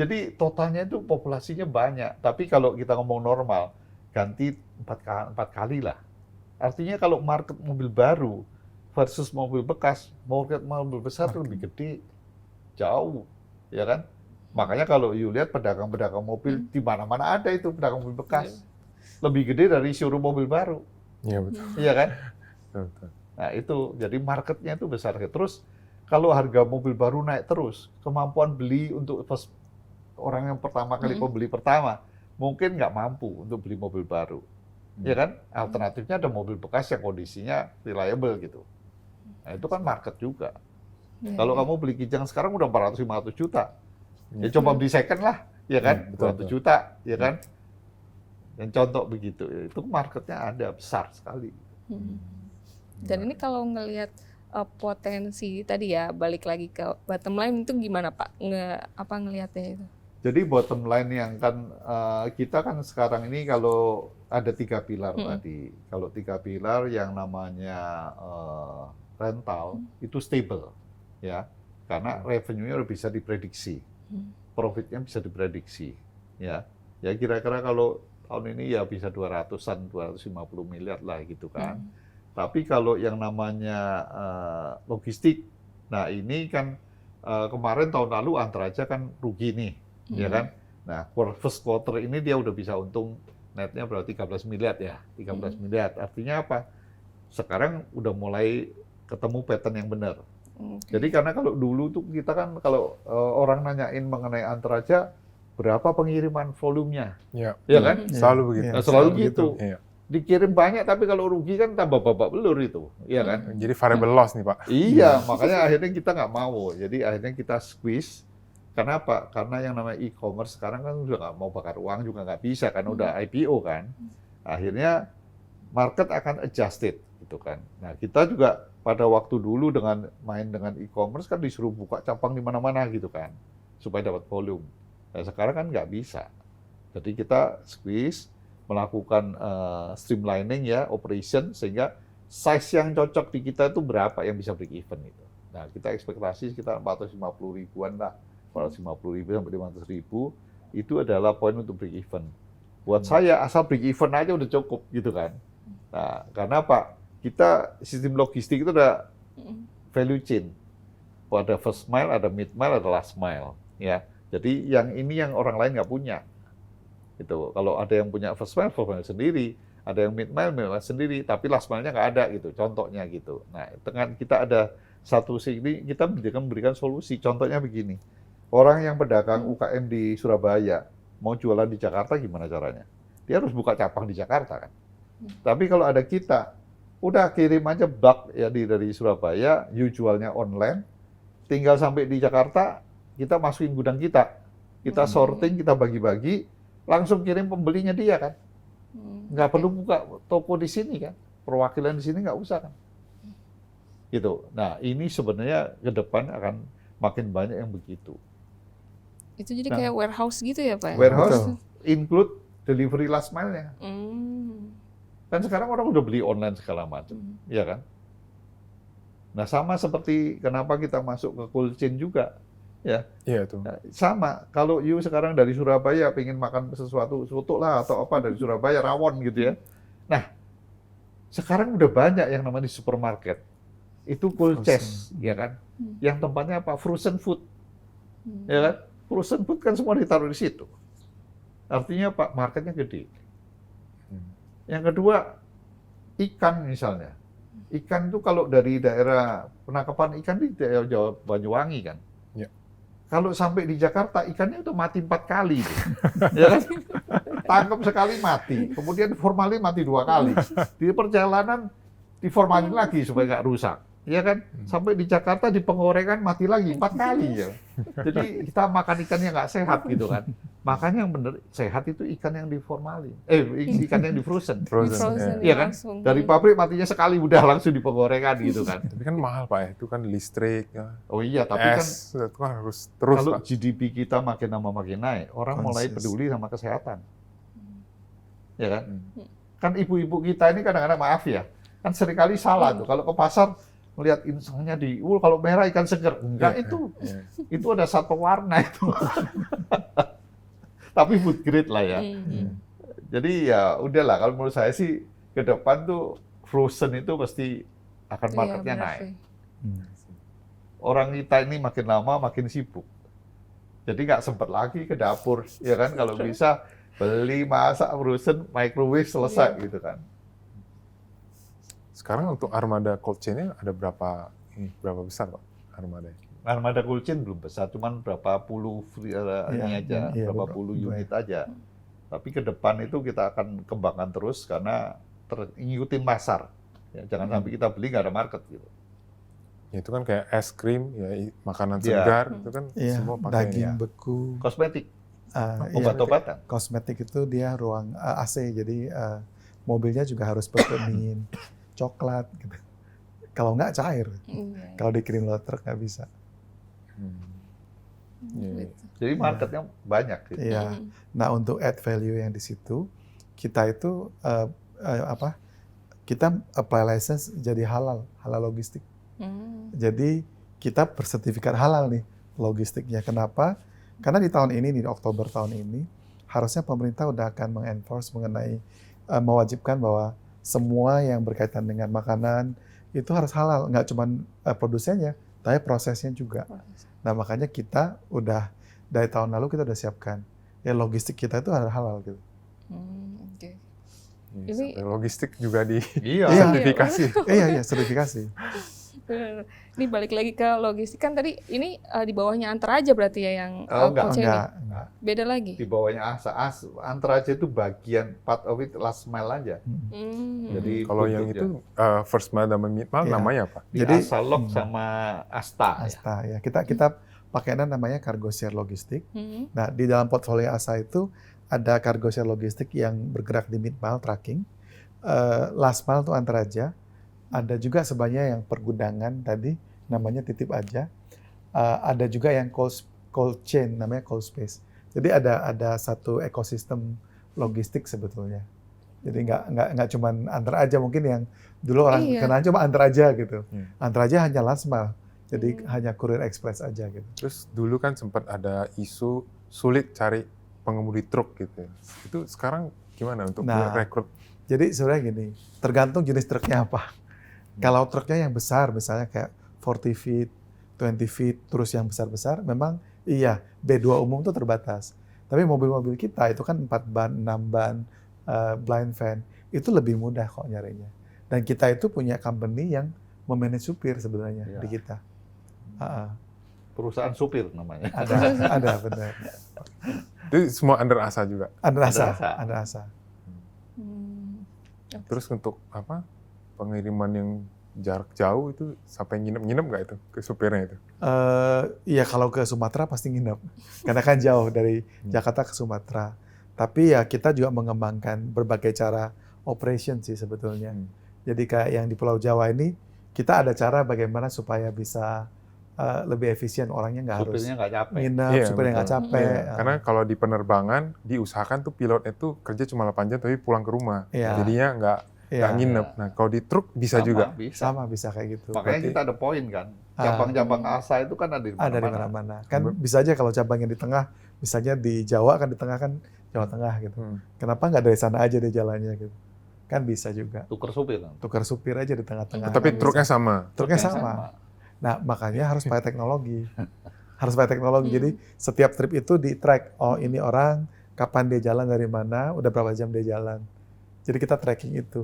Jadi totalnya itu populasinya banyak. Tapi kalau kita ngomong normal, ganti 4 kali lah. Artinya kalau market mobil baru versus mobil bekas, market mobil besar itu lebih gede, jauh, ya kan? Makanya kalau you lihat pedagang-pedagang mobil di mana-mana ada itu pedagang mobil bekas, lebih gede dari showroom mobil baru. Iya betul. Iya kan? Betul. Nah itu, jadi marketnya itu besar. Terus kalau harga mobil baru naik terus, kemampuan beli untuk orang yang pertama kali pembeli pertama, mungkin nggak mampu untuk beli mobil baru. Ya kan? Alternatifnya ada mobil bekas yang kondisinya reliable gitu. Nah itu kan market juga. Kalau kamu beli kijang sekarang udah 400-500 juta. Ya coba beli second lah, ya kan? 200 juta, ya kan? Dan contoh begitu, itu marketnya ada besar sekali. Dan ini kalau ngelihat potensi tadi ya, balik lagi ke bottom line itu gimana Pak? Ngelihatnya itu? Jadi bottom line yang kan kita kan sekarang ini kalau ada 3 pilar tadi. Kalau 3 pilar yang namanya rental itu stable, ya, karena revenue-nya udah bisa diprediksi, profitnya bisa diprediksi, ya. Ya kira-kira kalau tahun ini ya bisa 200-an, 250 miliar lah gitu kan. Tapi kalau yang namanya logistik, nah ini kan kemarin tahun lalu Antraja kan rugi nih, ya kan. Nah first quarter ini dia udah bisa untung netnya berarti 13 miliar ya, 13 miliar. Artinya apa? Sekarang udah mulai ketemu pattern yang benar. Jadi karena kalau dulu tuh kita kan kalau orang nanyain mengenai Antraja, berapa pengiriman volumenya? Ya kan? Selalu begitu. Nah, selalu gitu. Iya. Dikirim banyak tapi kalau rugi kan tambah babak belur itu, ya kan? Jadi variable loss nih Pak. Iya, makanya akhirnya kita nggak mau. Jadi akhirnya kita squeeze. Karena apa? Karena yang namanya e-commerce sekarang kan udah nggak mau bakar uang juga nggak bisa karena udah IPO kan. Akhirnya market akan adjusted gitu kan. Nah kita juga pada waktu dulu dengan main dengan e-commerce kan disuruh buka cabang di mana-mana gitu kan supaya dapat volume. Nah sekarang kan nggak bisa. Jadi kita squeeze, melakukan streamlining ya operation sehingga size yang cocok di kita itu berapa yang bisa break even itu. Nah kita ekspektasi sekitar 450 ribuan lah. 450 ribu sampai 500 ribu itu adalah poin untuk break even. Buat saya asal break even aja udah cukup gitu kan. Nah, karena apa? Kita sistem logistik itu ada value chain. Ada first mile, ada mid mile, ada last mile. Ya, jadi yang ini yang orang lain nggak punya. Gitu. Kalau ada yang punya first mile sendiri, ada yang mid mile sendiri, tapi last mile-nya nggak ada gitu. Contohnya gitu. Nah, dengan kita ada satu sini kita memberikan solusi. Contohnya begini. Orang yang pedagang UKM di Surabaya mau jualan di Jakarta gimana caranya? Dia harus buka cabang di Jakarta kan. Tapi kalau ada kita, udah kirim aja bulk ya dari Surabaya, you jualnya online, tinggal sampai di Jakarta, kita masukin gudang kita sorting, kita bagi-bagi, langsung kirim pembelinya dia kan. Nggak perlu buka toko di sini kan, perwakilan di sini nggak usah kan. Gitu. Nah ini sebenarnya ke depan akan makin banyak yang begitu. Itu jadi kayak warehouse gitu ya Pak? Warehouse include delivery last mile-nya. Kan sekarang orang udah beli online segala macam, ya kan? Nah sama seperti kenapa kita masuk ke cold chain juga, ya. Iya itu. Nah, sama, kalau you sekarang dari Surabaya pengen makan sesuatu, soto lah atau apa dari Surabaya, rawon gitu ya. Nah, sekarang udah banyak yang namanya di supermarket. Itu cold chain, ya kan? Yang tempatnya apa? Frozen food, ya kan? Frozen food kan semua ditaruh di situ. Artinya Pak, marketnya gede. Yang kedua, ikan misalnya. Ikan itu kalau dari daerah penangkapan ikan di daerah Jawa Banyuwangi kan. Ya. Kalau sampai di Jakarta ikannya udah mati 4 kali. Ya kan? Tangkap sekali mati. Kemudian formalin mati 2 kali. Di perjalanan diformalin lagi supaya nggak rusak. Iya kan? Sampai di Jakarta di penggorengan mati lagi 4 kali ya. Jadi kita makan ikan yang nggak sehat gitu kan. Makanya yang bener sehat itu ikan yang diformalin. Ikan yang di frozen. Frozen. Iya kan? langsung. Dari pabrik matinya sekali udah langsung di penggorengan gitu kan. Tapi kan mahal Pak ya, itu kan listrik, ya. Oh iya, tapi kan Es, itu kan harus terus kalau Pak. GDP kita makin lama makin naik, orang mulai Conscious. peduli sama kesehatan. Ya kan? Hmm. Kan ibu-ibu kita ini kadang-kadang maaf ya, kan seringkali salah tuh. Kalau ke pasar melihat insangnya kalau merah ikan seger. Enggak, Iya. itu ada satu warna itu. Tapi food grade lah ya. Jadi ya udahlah, kalau menurut saya sih ke depan tuh frozen itu pasti akan marketnya naik. Orang kita ini makin lama makin sibuk. Jadi nggak sempat lagi ke dapur, ya kan? Kalau bisa beli, masak, frozen, microwave, selesai gitu kan. Sekarang untuk armada cold chain-nya ada berapa besar Pak armada? Armada cold chain belum besar, cuman berapa puluh ini aja, berapa puluh unit aja. Tapi ke depan itu kita akan kembangkan terus karena ngikutin pasar. Ya, jangan sampai kita beli nggak ada market gitu. Ya, itu kan kayak es krim, ya makanan segar, itu kan semua pakai daging beku, Kosmetik, iya, obat-obatan. kosmetik itu dia ruang AC, jadi mobilnya juga harus peppermint, coklat gitu. Kalau nggak cair, kalau dikirim lewat truk nggak bisa. Jadi marketnya banyak gitu. Iya. Nah, untuk add value yang di situ, kita itu kita apply license jadi halal logistik. Jadi kita bersertifikat halal nih logistiknya. Kenapa? Karena di tahun ini, di Oktober tahun ini, harusnya pemerintah udah akan mengenforce mengenai mewajibkan bahwa semua yang berkaitan dengan makanan itu harus halal, nggak cuma produsennya, tapi prosesnya juga. Nah, makanya kita udah dari tahun lalu kita udah siapkan ya logistik kita itu halal gitu. Ini logistik juga di Iya. sertifikasi. Iya, sertifikasi. Ini balik lagi ke logistik kan tadi ini di bawahnya Antar aja berarti ya yang Enggak. beda lagi. Di bawahnya Antar aja itu bagian part of it last mile aja. Jadi Kalau yang itu first mile dan mid mile namanya apa? jadi Asalog sama Asta. Ya. Kita pakainya namanya cargo share logistik. Nah, di dalam portfolio ASA itu ada cargo share logistik yang bergerak di mid mile tracking. Last mile itu Antar aja. Ada juga sebenarnya yang pergudangan tadi namanya titip aja. Ada juga yang cold chain namanya cold space. Jadi ada satu ekosistem logistik sebetulnya. Jadi nggak cuma Antar aja, mungkin yang dulu orang kenal cuma Antar aja gitu. Antar aja hanya last mile. Jadi hanya kurir ekspres aja gitu. Terus dulu kan sempat ada isu sulit cari pengemudi truk gitu. Itu sekarang gimana untuk rekrut? Jadi sebenarnya gini, tergantung jenis truknya apa. Kalau truknya yang besar, misalnya kayak 40 feet, 20 feet, terus yang besar-besar, memang iya, B2 umum itu terbatas. Tapi mobil-mobil kita itu kan 4 ban, 6 ban, blind van, itu lebih mudah kok nyarinya. Dan kita itu punya company yang memanage supir sebenarnya di kita. Perusahaan supir namanya. Ada benar. Itu semua under ASA juga? Under ASA. Terus untuk apa? Pengiriman yang jarak jauh itu sampai nginep nggak itu ke supirnya itu? Iya, kalau ke Sumatera pasti nginep, karena kan jauh dari Jakarta ke Sumatera. Tapi ya kita juga mengembangkan berbagai cara operation sih sebetulnya. Jadi kayak yang di Pulau Jawa ini kita ada cara bagaimana supaya bisa lebih efisien, orangnya nggak harus nginep, supirnya nggak capek. Karena kalau di penerbangan diusahakan tuh pilotnya tuh kerja cuma 8 jam tapi pulang ke rumah, jadinya nggak nginep. Nah, kalau di truk bisa juga. Sama bisa kayak gitu. Makanya kita ada poin kan. Cabang-cabang ASA itu kan ada di mana-mana. Ada di mana-mana. Kan bisa aja kalau cabangnya di tengah, misalnya di Jawa kan di tengah kan Jawa Tengah gitu. Kenapa nggak dari sana aja dia jalannya gitu? Kan bisa juga. Tukar supir. Tukar supir aja di tengah-tengah. Tapi kan truknya sama. Truknya sama. Nah, makanya harus pakai teknologi. Harus pakai teknologi. Jadi setiap trip itu di-track. Oh, ini orang kapan dia jalan dari mana, udah berapa jam dia jalan. Jadi kita tracking itu.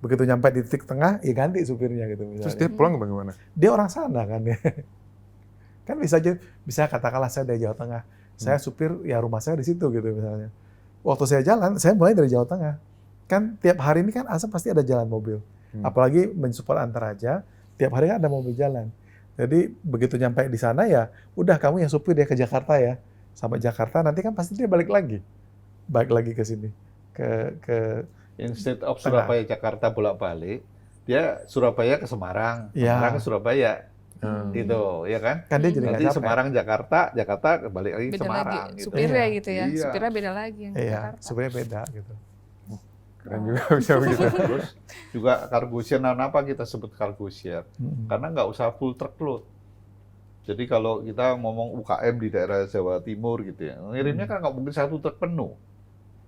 Begitu nyampe di titik tengah, ya ganti supirnya gitu misalnya. Terus dia pulang bagaimana? Dia orang sana kan ya. Kan bisa aja, bisa katakanlah saya dari Jawa Tengah. Saya supir, ya rumah saya di situ gitu misalnya. Waktu saya jalan, saya mulai dari Jawa Tengah. Kan tiap hari ini kan ASA pasti ada jalan mobil. Apalagi mensupport Antar aja, Tiap hari kan ada mobil jalan. Jadi begitu nyampe di sana ya, udah kamu yang supir dia ke Jakarta ya. Sampai Jakarta nanti kan pasti dia balik lagi ke sini, ke Instead of Surabaya Jakarta bolak-balik, dia Surabaya ke Semarang, Ya. Semarang ke Surabaya, gitu, ya kan? kan dia jadi nggak Nanti capek. Semarang Jakarta, Jakarta balik lagi Beda Semarang. lagi, Gitu. supirnya Iya. gitu ya, Iya. supirnya beda lagi yang ke Iya, Jakarta. sebenarnya beda gitu. Keren juga bisa begitu. Terus juga cargo share, kenapa kita sebut cargo share? Mm-mm. Karena nggak usah full truckload. Jadi kalau kita ngomong UKM di daerah Jawa Timur gitu ya, ngirimnya kan nggak mungkin satu truk penuh.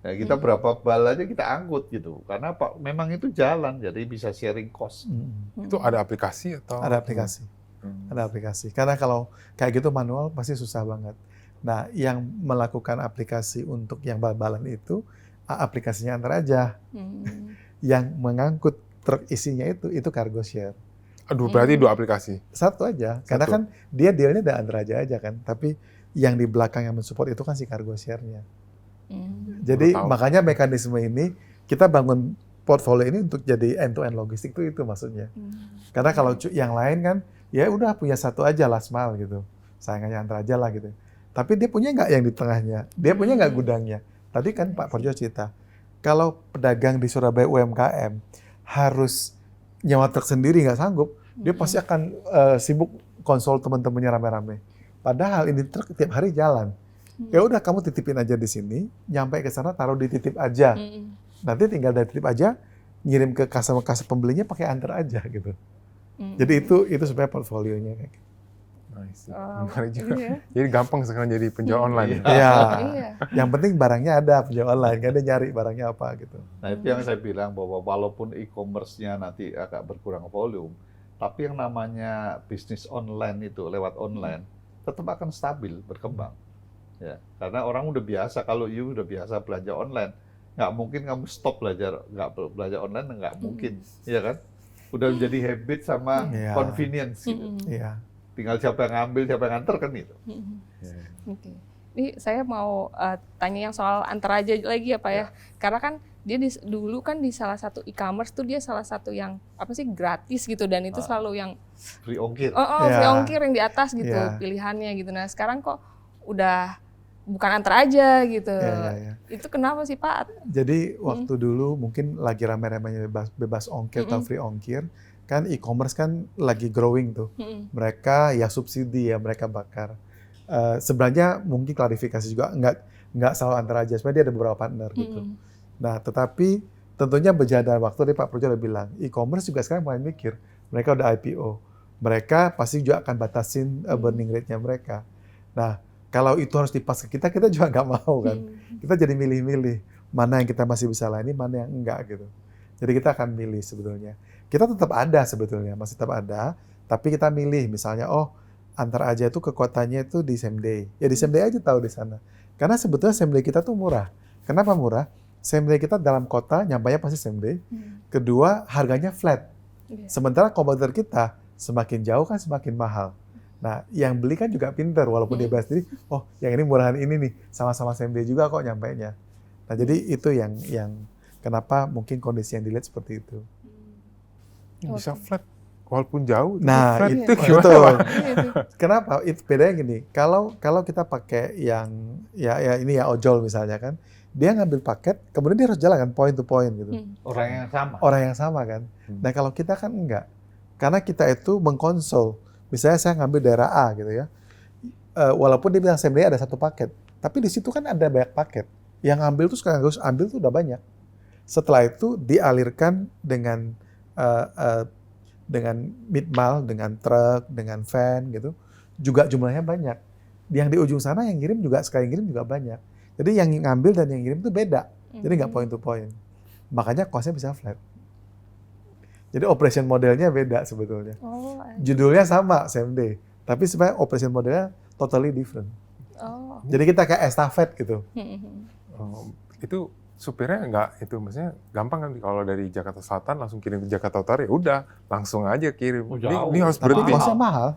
Ya, kita berapa bal aja kita angkut gitu. Karena Pak, memang itu jalan, jadi bisa sharing cost. Mm-mm. Itu ada aplikasi atau? Ada aplikasi. Hmm. Ada aplikasi. Karena kalau kayak gitu manual pasti susah banget. Nah, yang melakukan aplikasi untuk yang bal-balan itu aplikasinya Antar aja. Hmm. Yang mengangkut truk isinya itu cargo share. Aduh, berarti 2 aplikasi. Satu aja. Karena Satu. kan dia dealnya ada Antar aja kan. Tapi yang di belakang yang mensupport itu kan si cargo share-nya. Hmm. Jadi Baru tahu. makanya mekanisme ini kita bangun portfolio ini untuk jadi end-to-end logistik itu maksudnya. Karena kalau yang lain kan ya udah punya satu aja last mile gitu. Sayangannya Antar aja lah gitu. Tapi dia punya nggak yang di tengahnya? Dia punya nggak gudangnya? Tadi kan Pak Porjo cerita, kalau pedagang di Surabaya UMKM harus nyewa truk sendiri nggak sanggup, dia pasti akan sibuk konsol teman-temannya rame-rame. Padahal ini truk tiap hari jalan. Ya udah kamu titipin aja di sini, nyampe ke sana taruh di titip aja. Hmm. Nanti tinggal dari titip aja, ngirim ke customer pembelinya pakai Antar aja gitu. Hmm. Jadi itu sebenarnya portfolionya kayak gitu. Nice. Oh, Menarik juga. iya. Jadi gampang sekarang jadi penjual online. Iya. Iya. Yang penting barangnya ada, penjual online kan dia nyari barangnya apa gitu. Nah itu yang saya bilang bahwa walaupun e-commerce-nya nanti agak berkurang volume, tapi yang namanya bisnis online itu lewat online tetap akan stabil, berkembang. Ya, karena orang udah biasa, kalau you udah biasa belanja online, nggak mungkin kamu stop nggak belanja online, nggak mungkin, ya kan? Udah menjadi habit sama Iya. convenience gitu. Hmm. Iya. Tinggal siapa yang ngambil, siapa yang nganter kan itu. Hmm. Ya. Oke. Ini saya mau tanya yang soal Antar aja lagi ya Pak ya. Karena kan dia dulu kan di salah satu e-commerce tuh dia salah satu yang apa sih gratis gitu dan itu selalu yang Free ongkir. free Ya. ongkir yang di atas gitu Ya. pilihannya gitu. Nah sekarang kok udah bukan Antar aja gitu. Iya. Itu kenapa sih Pak? Jadi waktu dulu mungkin lagi rame-ramenya bebas ongkir atau free ongkir, kan e-commerce kan lagi growing tuh. Hmm. Mereka ya subsidi ya mereka bakar. Sebenarnya mungkin klarifikasi juga nggak selalu Antar aja. Sebenarnya dia ada beberapa partner gitu. Hmm. Nah tetapi tentunya berjalan dengan waktu, tadi Pak Projo udah bilang, e-commerce juga sekarang mulai mikir, mereka udah IPO. Mereka pasti juga akan batasin burning rate-nya mereka. Nah, kalau itu harus dipas ke kita juga nggak mau kan. Kita jadi milih-milih mana yang kita masih bisa layani, mana yang enggak gitu. Jadi kita akan milih sebetulnya. Kita tetap ada sebetulnya, masih tetap ada, tapi kita milih misalnya, oh Antar aja itu kekuatannya itu di same day. Ya di same day aja tahu di sana. Karena sebetulnya same day kita tuh murah. Kenapa murah? Same day kita dalam kota, nyampainya pasti same day. Kedua, harganya flat. Iya. Sementara kompetitor kita semakin jauh kan semakin mahal. Nah, yang beli kan juga pinter, walaupun dia bayar sendiri, oh yang ini murahan ini nih, sama-sama same day juga kok nyampainya. Nah, jadi itu yang kenapa mungkin kondisi yang dilihat seperti itu. Bisa flat walaupun jauh. Nah, flat itu gimana, betul. Pak? Kenapa? Itu bedanya gini, kalau kita pakai yang ya ini ya ojol misalnya kan, dia ngambil paket, kemudian dia harus jalan kan point to point gitu. Orang yang sama. Orang yang sama kan. Nah, kalau kita kan enggak. Karena kita itu mengkonsol. Misalnya saya ngambil daerah A gitu ya. Walaupun dia bilang same day ada satu paket, tapi di situ kan ada banyak paket. Yang ngambil tuh sekarang harus ambil tuh udah banyak. Setelah itu dialirkan dengan mid mile, dengan truk, dengan van gitu, juga jumlahnya banyak. Yang di ujung sana yang ngirim juga sekali ngirim juga banyak. Jadi yang ngambil dan yang ngirim itu beda. Jadi nggak point to point. Makanya cost-nya bisa flat. Jadi operation modelnya beda sebetulnya. Oh, Judulnya sama same day, tapi sebenarnya operation modelnya totally different. oh. Jadi kita kayak estafet gitu. Oh, itu supirnya nggak itu maksudnya gampang kan kalau dari Jakarta Selatan langsung kirim ke Jakarta Utara ya udah langsung aja kirim. Oh, Ini, jauh. ini harus Tapi berhenti. costnya mahal.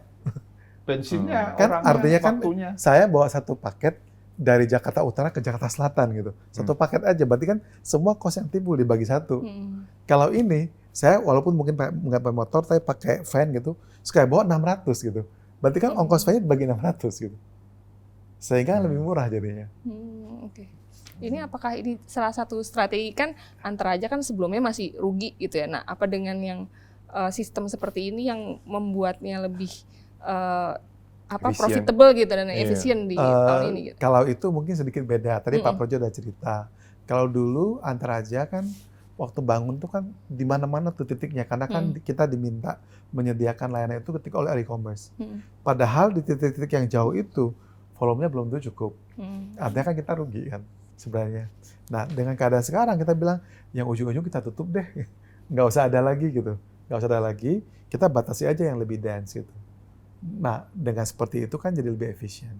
Bensinnya, Kan orangnya, artinya kan waktunya. saya bawa satu paket, dari Jakarta Utara ke Jakarta Selatan gitu. Satu paket aja, berarti kan semua kos yang timbul dibagi satu. Kalau ini, saya walaupun mungkin nggak pakai motor, tapi pakai van gitu, sekali bawa 600 gitu. Berarti kan ongkos van-nya dibagi 600 gitu. Sehingga lebih murah jadinya. Oke. Ini apakah ini salah satu strategi kan Antara Aja kan sebelumnya masih rugi gitu ya. Nah, apa dengan yang sistem seperti ini yang membuatnya lebih Efisien. profitable gitu dan Iya. efisien di tahun ini gitu? Kalau itu mungkin sedikit beda. Tadi Pak Projo udah cerita. Kalau dulu Antara Aja kan waktu bangun tuh kan di mana-mana tuh titiknya, karena kan kita diminta menyediakan layanan itu ketika oleh e-commerce. Padahal di titik-titik yang jauh itu volumenya belum tentu cukup. Artinya kan kita rugi kan sebenarnya. Nah, dengan keadaan sekarang kita bilang yang ujung-ujung kita tutup deh, nggak usah ada lagi gitu, nggak usah ada lagi, kita batasi aja yang lebih dense gitu. Nah, dengan seperti itu kan jadi lebih efisien.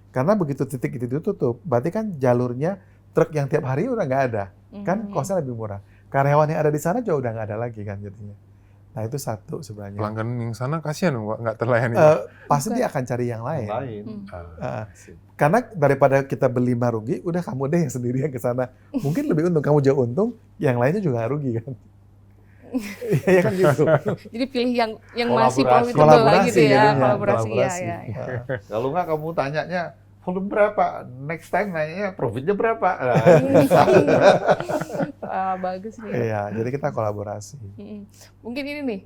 Karena begitu titik itu ditutup, berarti kan jalurnya truk yang tiap hari udah nggak ada, kan kosnya lebih murah. Karyawan yang ada di sana juga udah nggak ada lagi kan jadinya. Nah, itu satu sebenarnya. Pelanggan yang sana kasihan Pak, nggak terlayani. Pasti dia akan cari yang lain. Sip. Karena daripada kita beli 5 rugi, udah kamu deh yang sendirian ke sana. Mungkin lebih untung, kamu jauh untung, yang lainnya juga rugi kan. Iya kan gitu. Jadi pilih yang masih Kolaborasi. profitable lagi gitu ya, jadinya, kolaborasi ya. Kalau nggak kamu tanyanya volume berapa, next time nanyanya profitnya berapa. Bagus nih. Iya, jadi kita kolaborasi. Mungkin ini nih,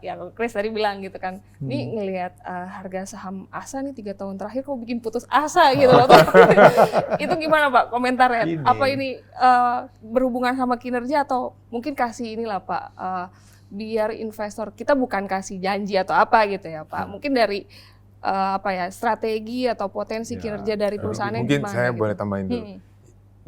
yang Chris tadi bilang gitu kan, nih ngelihat harga saham ASA nih 3 tahun terakhir kok bikin putus asa gitu loh. Itu gimana Pak komentarnya? Ini. Apa ini berhubungan sama kinerja atau mungkin kasih inilah Pak, biar investor, kita bukan kasih janji atau apa gitu ya Pak, mungkin dari strategi atau potensi kinerja dari perusahaannya Mungkin gimana saya gitu? boleh tambahin dulu.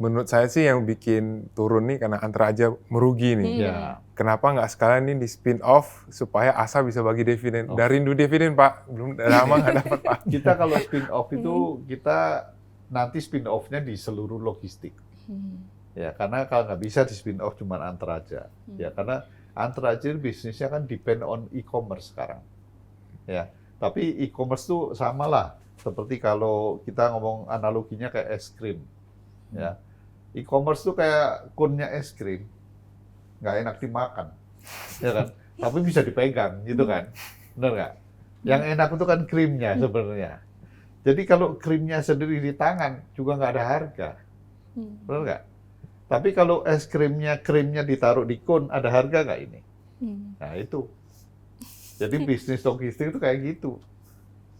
Menurut saya sih yang bikin turun nih karena Antara Aja merugi nih. Ya. Kenapa nggak sekalian ini di spin off supaya ASA bisa bagi dividen? Dari Rindu dividen Pak, belum lama nggak dapat Pak. Kita kalau spin off itu kita nanti spin off-nya di seluruh logistik. Ya, karena kalau nggak bisa di spin off cuma Antara Aja. Ya, karena Antara Aja bisnisnya kan depend on e-commerce sekarang. Ya, tapi e-commerce tuh sama lah. Seperti kalau kita ngomong analoginya kayak es krim. Ya, e-commerce tuh kayak kunnya es krim, nggak enak dimakan, ya kan? Tapi bisa dipegang, gitu kan? Benar nggak? Yang enak itu kan krimnya sebenarnya. Jadi kalau krimnya sendiri di tangan juga nggak ada harga, benar nggak? Tapi kalau es krimnya ditaruh di kun, ada harga nggak ini? Nah itu. Jadi bisnis logistik itu kayak gitu.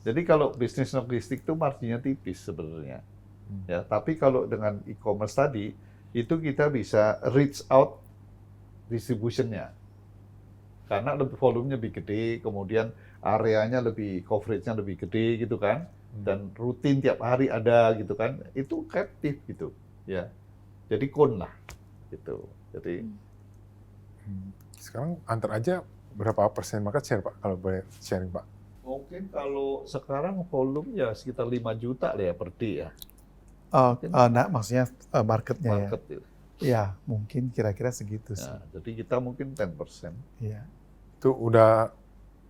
Jadi kalau bisnis logistik itu marginnya tipis sebenarnya. Ya, tapi kalau dengan e-commerce tadi, itu kita bisa reach out distribution-nya. Karena volumenya lebih gede, kemudian areanya coverage-nya lebih gede gitu kan. Dan rutin tiap hari ada gitu kan. Itu captive gitu. Ya. Jadi kun lah gitu. Jadi Sekarang Antara Aja berapa persen market share Pak kalau boleh sharing Pak? mungkin kalau sekarang volume ya sekitar 5 juta lah ya per day ya. Nah, maksudnya marketnya Market ya. itu. Ya, mungkin kira-kira segitu sih. Ya, jadi kita mungkin 10%. Iya. Itu udah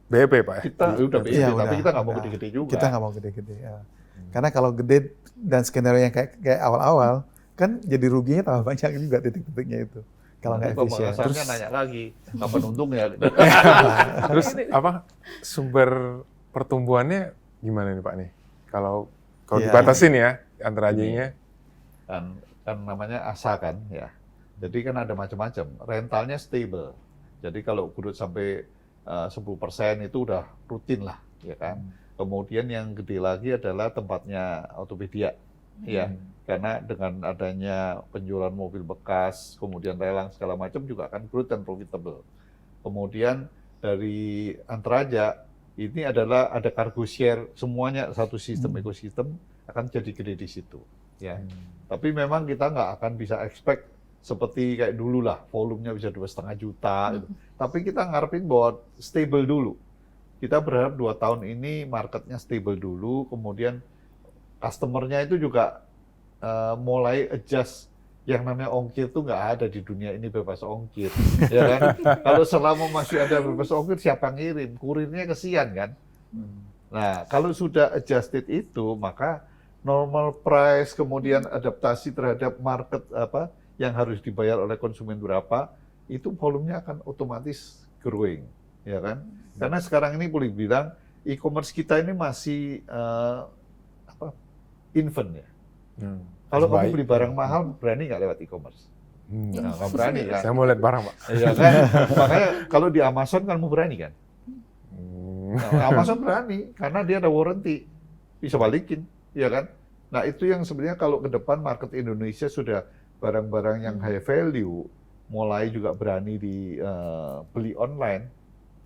BEP Pak ya? Kita udah beda, Iya, tapi udah, kita nggak mau udah. gede-gede juga. Kita nggak mau gede-gede. Ya. Karena kalau gede dan skenario yang kayak awal-awal, kan jadi ruginya tambah banyak juga titik-titiknya itu. Kalau nggak efisien. Pembahasannya nanya lagi, kapan untungnya? Terus apa sumber pertumbuhannya gimana nih Pak nih? Kalau Iya. dibatasin ya Antara Aja-nya. kan namanya ASA kan ya. Jadi kan ada macam-macam. Rentalnya stable. Jadi kalau kurut sampai 10% itu udah rutin lah, ya kan. Kemudian yang gede lagi adalah tempatnya Autopedia, ya. Karena dengan adanya penjualan mobil bekas, kemudian lelang segala macam juga akan growth dan profitable. Kemudian dari Antara Aja ini adalah ada cargo share, semuanya satu sistem ekosistem akan jadi gede di situ, ya. Tapi memang kita nggak akan bisa expect seperti kayak dulu lah, volumenya bisa 2,5 juta. Gitu. Tapi kita ngarepin bahwa stable dulu. Kita berharap 2 tahun ini marketnya stable dulu, kemudian customer-nya itu juga mulai adjust. Yang namanya ongkir tuh nggak ada di dunia ini bebas ongkir, ya kan? Kalau selama masih ada bebas ongkir, siapa ngirim? Kurirnya kesian kan? Nah, kalau sudah adjusted itu, maka normal price, kemudian adaptasi terhadap market apa yang harus dibayar oleh konsumen berapa, itu volumenya akan otomatis growing, ya kan? Karena sekarang ini boleh bilang e-commerce kita ini masih infant ya. Kalau kamu beli barang mahal, berani nggak lewat e-commerce? Nah, nggak berani kan? Saya mau lihat barang, Pak. Iya kan? Makanya kalau di Amazon kamu berani kan? Nah, Amazon berani karena dia ada warranty, bisa balikin, ya kan? Nah itu yang sebenarnya kalau ke depan market Indonesia sudah barang-barang yang high value, mulai juga berani dibeli online.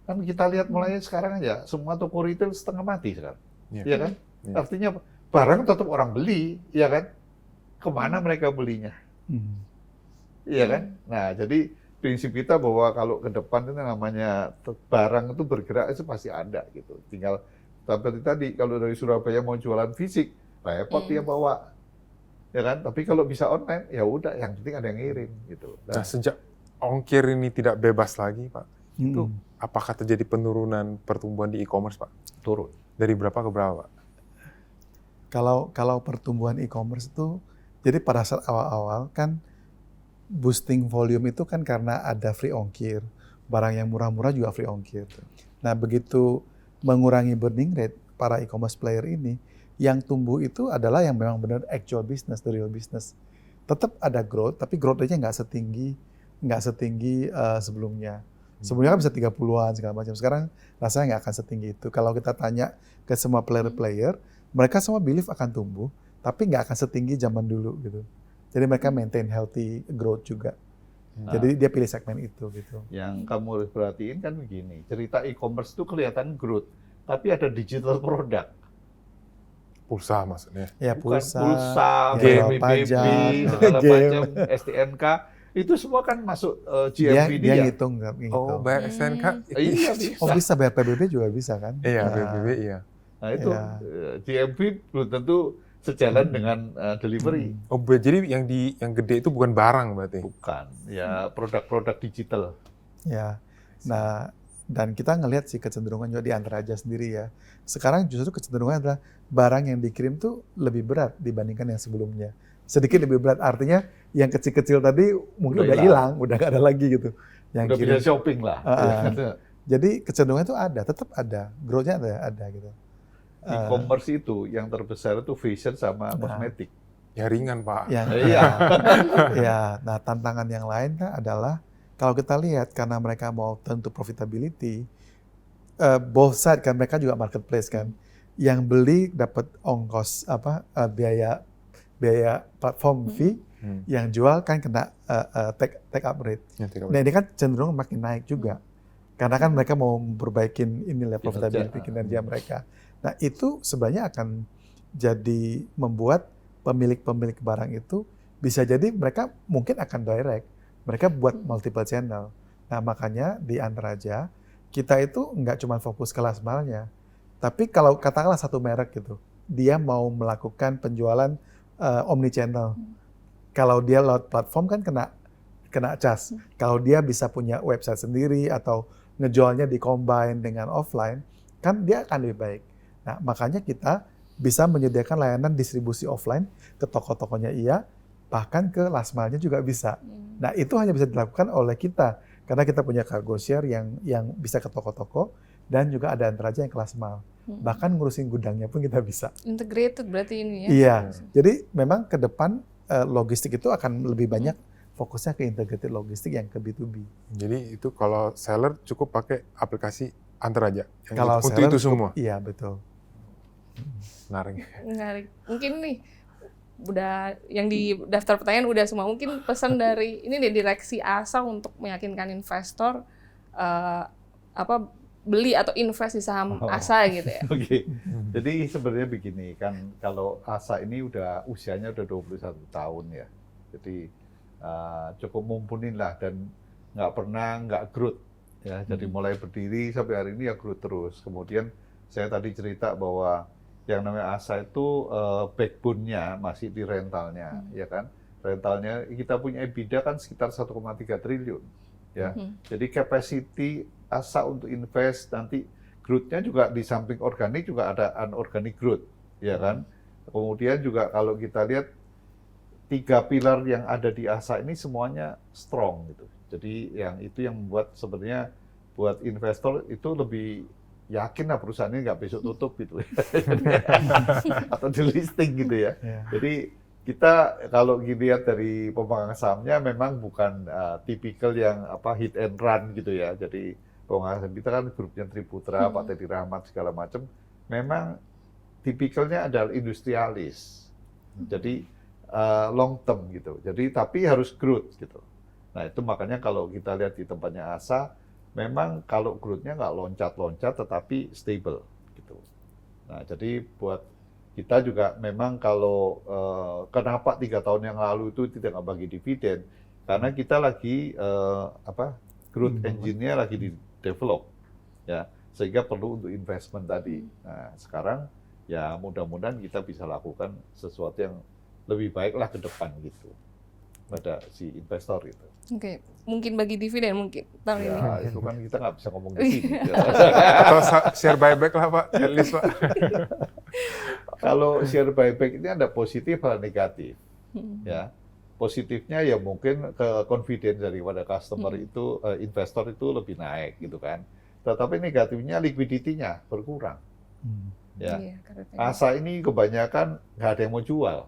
Kan kita lihat mulai sekarang aja, semua toko retail setengah mati sekarang, ya kan? Artinya barang tetap orang beli, ya kan? Kemana mereka belinya? Iya kan? Nah, jadi prinsip kita bahwa kalau ke depan itu namanya barang itu bergerak itu pasti ada gitu. Tinggal seperti tadi kalau dari Surabaya mau jualan fisik, repot dia bawa. Ya kan? Tapi kalau bisa online, ya udah yang penting ada yang ngirim gitu. Nah, sejak ongkir ini tidak bebas lagi, Pak, itu apakah terjadi penurunan pertumbuhan di e-commerce, Pak? Turun. Dari berapa ke berapa, Pak? Kalau pertumbuhan e-commerce itu, jadi pada saat awal-awal kan boosting volume itu kan karena ada free ongkir. Barang yang murah-murah juga free ongkir. Nah, begitu mengurangi burning rate para e-commerce player ini, yang tumbuh itu adalah yang memang benar actual business, the real business. Tetap ada growth, tapi growth rate-nya nggak setinggi sebelumnya. Sebelumnya kan bisa 30-an segala macam. Sekarang rasanya nggak akan setinggi itu. Kalau kita tanya ke semua player-player, mereka semua believe akan tumbuh, tapi nggak akan setinggi zaman dulu gitu. Jadi mereka maintain healthy growth juga. Jadi dia pilih segmen itu gitu. Yang kamu harus perhatiin kan begini, cerita e-commerce itu kelihatan growth, tapi ada digital product. Pulsa maksudnya. Ya Pulsa, ya, BBB, pajak, segala game. macam, STNK, itu semua kan masuk GMV Dia dia. ngitung. Oh, bayar STNK? Iya bisa. Oh bisa bayar PBB juga bisa kan? Iya, Nah, PBB iya. Nah itu Iya. GMV belum tentu sejalan dengan delivery. Oh, jadi yang gede itu bukan barang berarti? Bukan, ya produk-produk digital. Ya. Nah, dan kita ngelihat sih kecenderungan juga di Antara Aja sendiri ya. Sekarang justru kecenderungan adalah barang yang dikirim tuh lebih berat dibandingkan yang sebelumnya. Sedikit lebih berat, artinya yang kecil-kecil tadi mungkin udah hilang, udah nggak ada lagi gitu. Yang Udah bisa shopping lah. Jadi kecenderungan itu ada, tetap ada, growth-nya ada gitu. E-commerce itu yang terbesar itu fashion sama kosmetik. Ya ringan, Pak. Iya. Ya, nah tantangan yang lain kan adalah kalau kita lihat karena mereka mau tentu profitability, both side kan mereka juga marketplace kan, yang beli dapat ongkos biaya platform fee, yang jual kan kena take up rate. Nah ini kan cenderung makin naik juga, karena kan mereka mau memperbaikin inilah profitability kinerja mereka. Nah itu sebenarnya akan jadi membuat pemilik-pemilik barang itu bisa jadi mereka mungkin akan direct, mereka buat multiple channel. Nah makanya di Antara Aja kita itu nggak cuma fokus ke last mile-nya, tapi kalau katakanlah satu merek gitu, dia mau melakukan penjualan omni channel. Kalau dia lewat platform kan kena cas. Kalau dia bisa punya website sendiri atau ngejualnya di combine dengan offline, kan dia akan lebih baik. Nah, makanya kita bisa menyediakan layanan distribusi offline ke toko-tokonya iya, bahkan ke last mile-nya juga bisa. Nah, itu hanya bisa dilakukan oleh kita karena kita punya cargo share yang bisa ke toko-toko dan juga ada Antara Aja yang ke last mile. Bahkan ngurusin gudangnya pun kita bisa. Integrated berarti ini ya? Iya. Jadi memang ke depan logistik itu akan lebih banyak fokusnya ke integrated logistik yang ke B2B. Jadi itu kalau seller cukup pakai aplikasi Antara Aja. Kalau untuk seller itu semua. Iya, betul. Menarik. Mungkin nih udah yang di daftar pertanyaan udah semua. Mungkin pesan dari ini nih direksi ASA untuk meyakinkan investor beli atau invest di saham ASA gitu ya. Oke. Jadi sebenarnya begini kan, kalau ASA ini usianya udah 21 tahun ya. Jadi cukup mumpunin lah dan nggak growth ya. Jadi mulai berdiri sampai hari ini ya growth terus. Kemudian saya tadi cerita bahwa yang namanya ASA itu backbone-nya masih di rentalnya, ya kan? Rentalnya kita punya EBITDA kan sekitar 1,3 triliun, ya. Jadi capacity ASA untuk invest nanti growth-nya juga di samping organik juga ada unorganic growth, ya kan? Kemudian juga kalau kita lihat 3 pilar yang ada di ASA ini semuanya strong gitu. Jadi yang itu yang membuat sebenarnya buat investor itu lebih yakin lah perusahaan ini nggak besok tutup gitu atau di listing gitu ya. Jadi kita kalau dilihat dari pemegang sahamnya memang bukan tipikal yang hit and run gitu ya. Jadi pemegang saham kita kan grupnya Triputra, Pak Teddy Rahmat segala macam, memang tipikalnya adalah industrialis. Jadi long term gitu. Jadi tapi harus growth gitu. Nah itu makanya kalau kita lihat di tempatnya ASA, memang kalau growth-nya nggak loncat-loncat tetapi stable gitu. Nah jadi buat kita juga memang kalau kenapa 3 tahun yang lalu itu tidak bagi dividen, karena kita lagi growth engine-nya lagi di develop ya, sehingga perlu untuk investment tadi. Nah sekarang ya mudah-mudahan kita bisa lakukan sesuatu yang lebih baiklah ke depan gitu pada si investor itu. Oke, mungkin bagi dividen mungkin tahun ini. Ya itu kan kita nggak bisa ngomong di sini. Atau share buyback lah Pak, at least Pak. Kalau share buyback ini ada positif ada negatif. Ya, positifnya ya mungkin ke confidence daripada customer itu, investor itu lebih naik gitu kan. Tetapi negatifnya liquidity-nya berkurang. Ya, ASA ini kebanyakan nggak ada yang mau jual.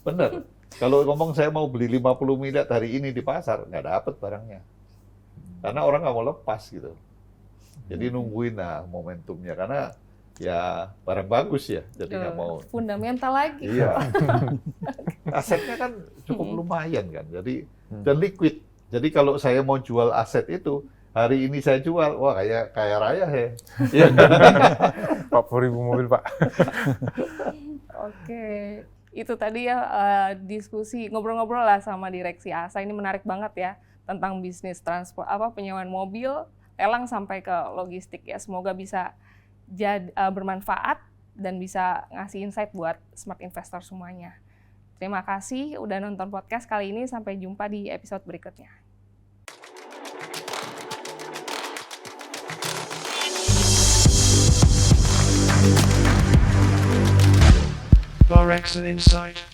Bener. Kalau ngomong saya mau beli 50 miliar hari ini di pasar, nggak dapat barangnya. Karena orang nggak mau lepas gitu. Jadi nungguin momentumnya. Karena ya barang bagus ya, jadi nggak mau. Fundamental lagi. Iya. Asetnya kan cukup lumayan kan, jadi dan liquid. Jadi kalau saya mau jual aset itu, hari ini saya jual, wah kaya raya ya. Iya. 40.000 mobil Pak. Oke. Itu tadi ya diskusi ngobrol-ngobrol lah sama direksi ASA, ini menarik banget ya tentang bisnis transport penyewaan mobil, lelang sampai ke logistik ya. Semoga bisa bermanfaat dan bisa ngasih insight buat smart investor semuanya. Terima kasih udah nonton podcast kali ini, sampai jumpa di episode berikutnya. Forex Insight.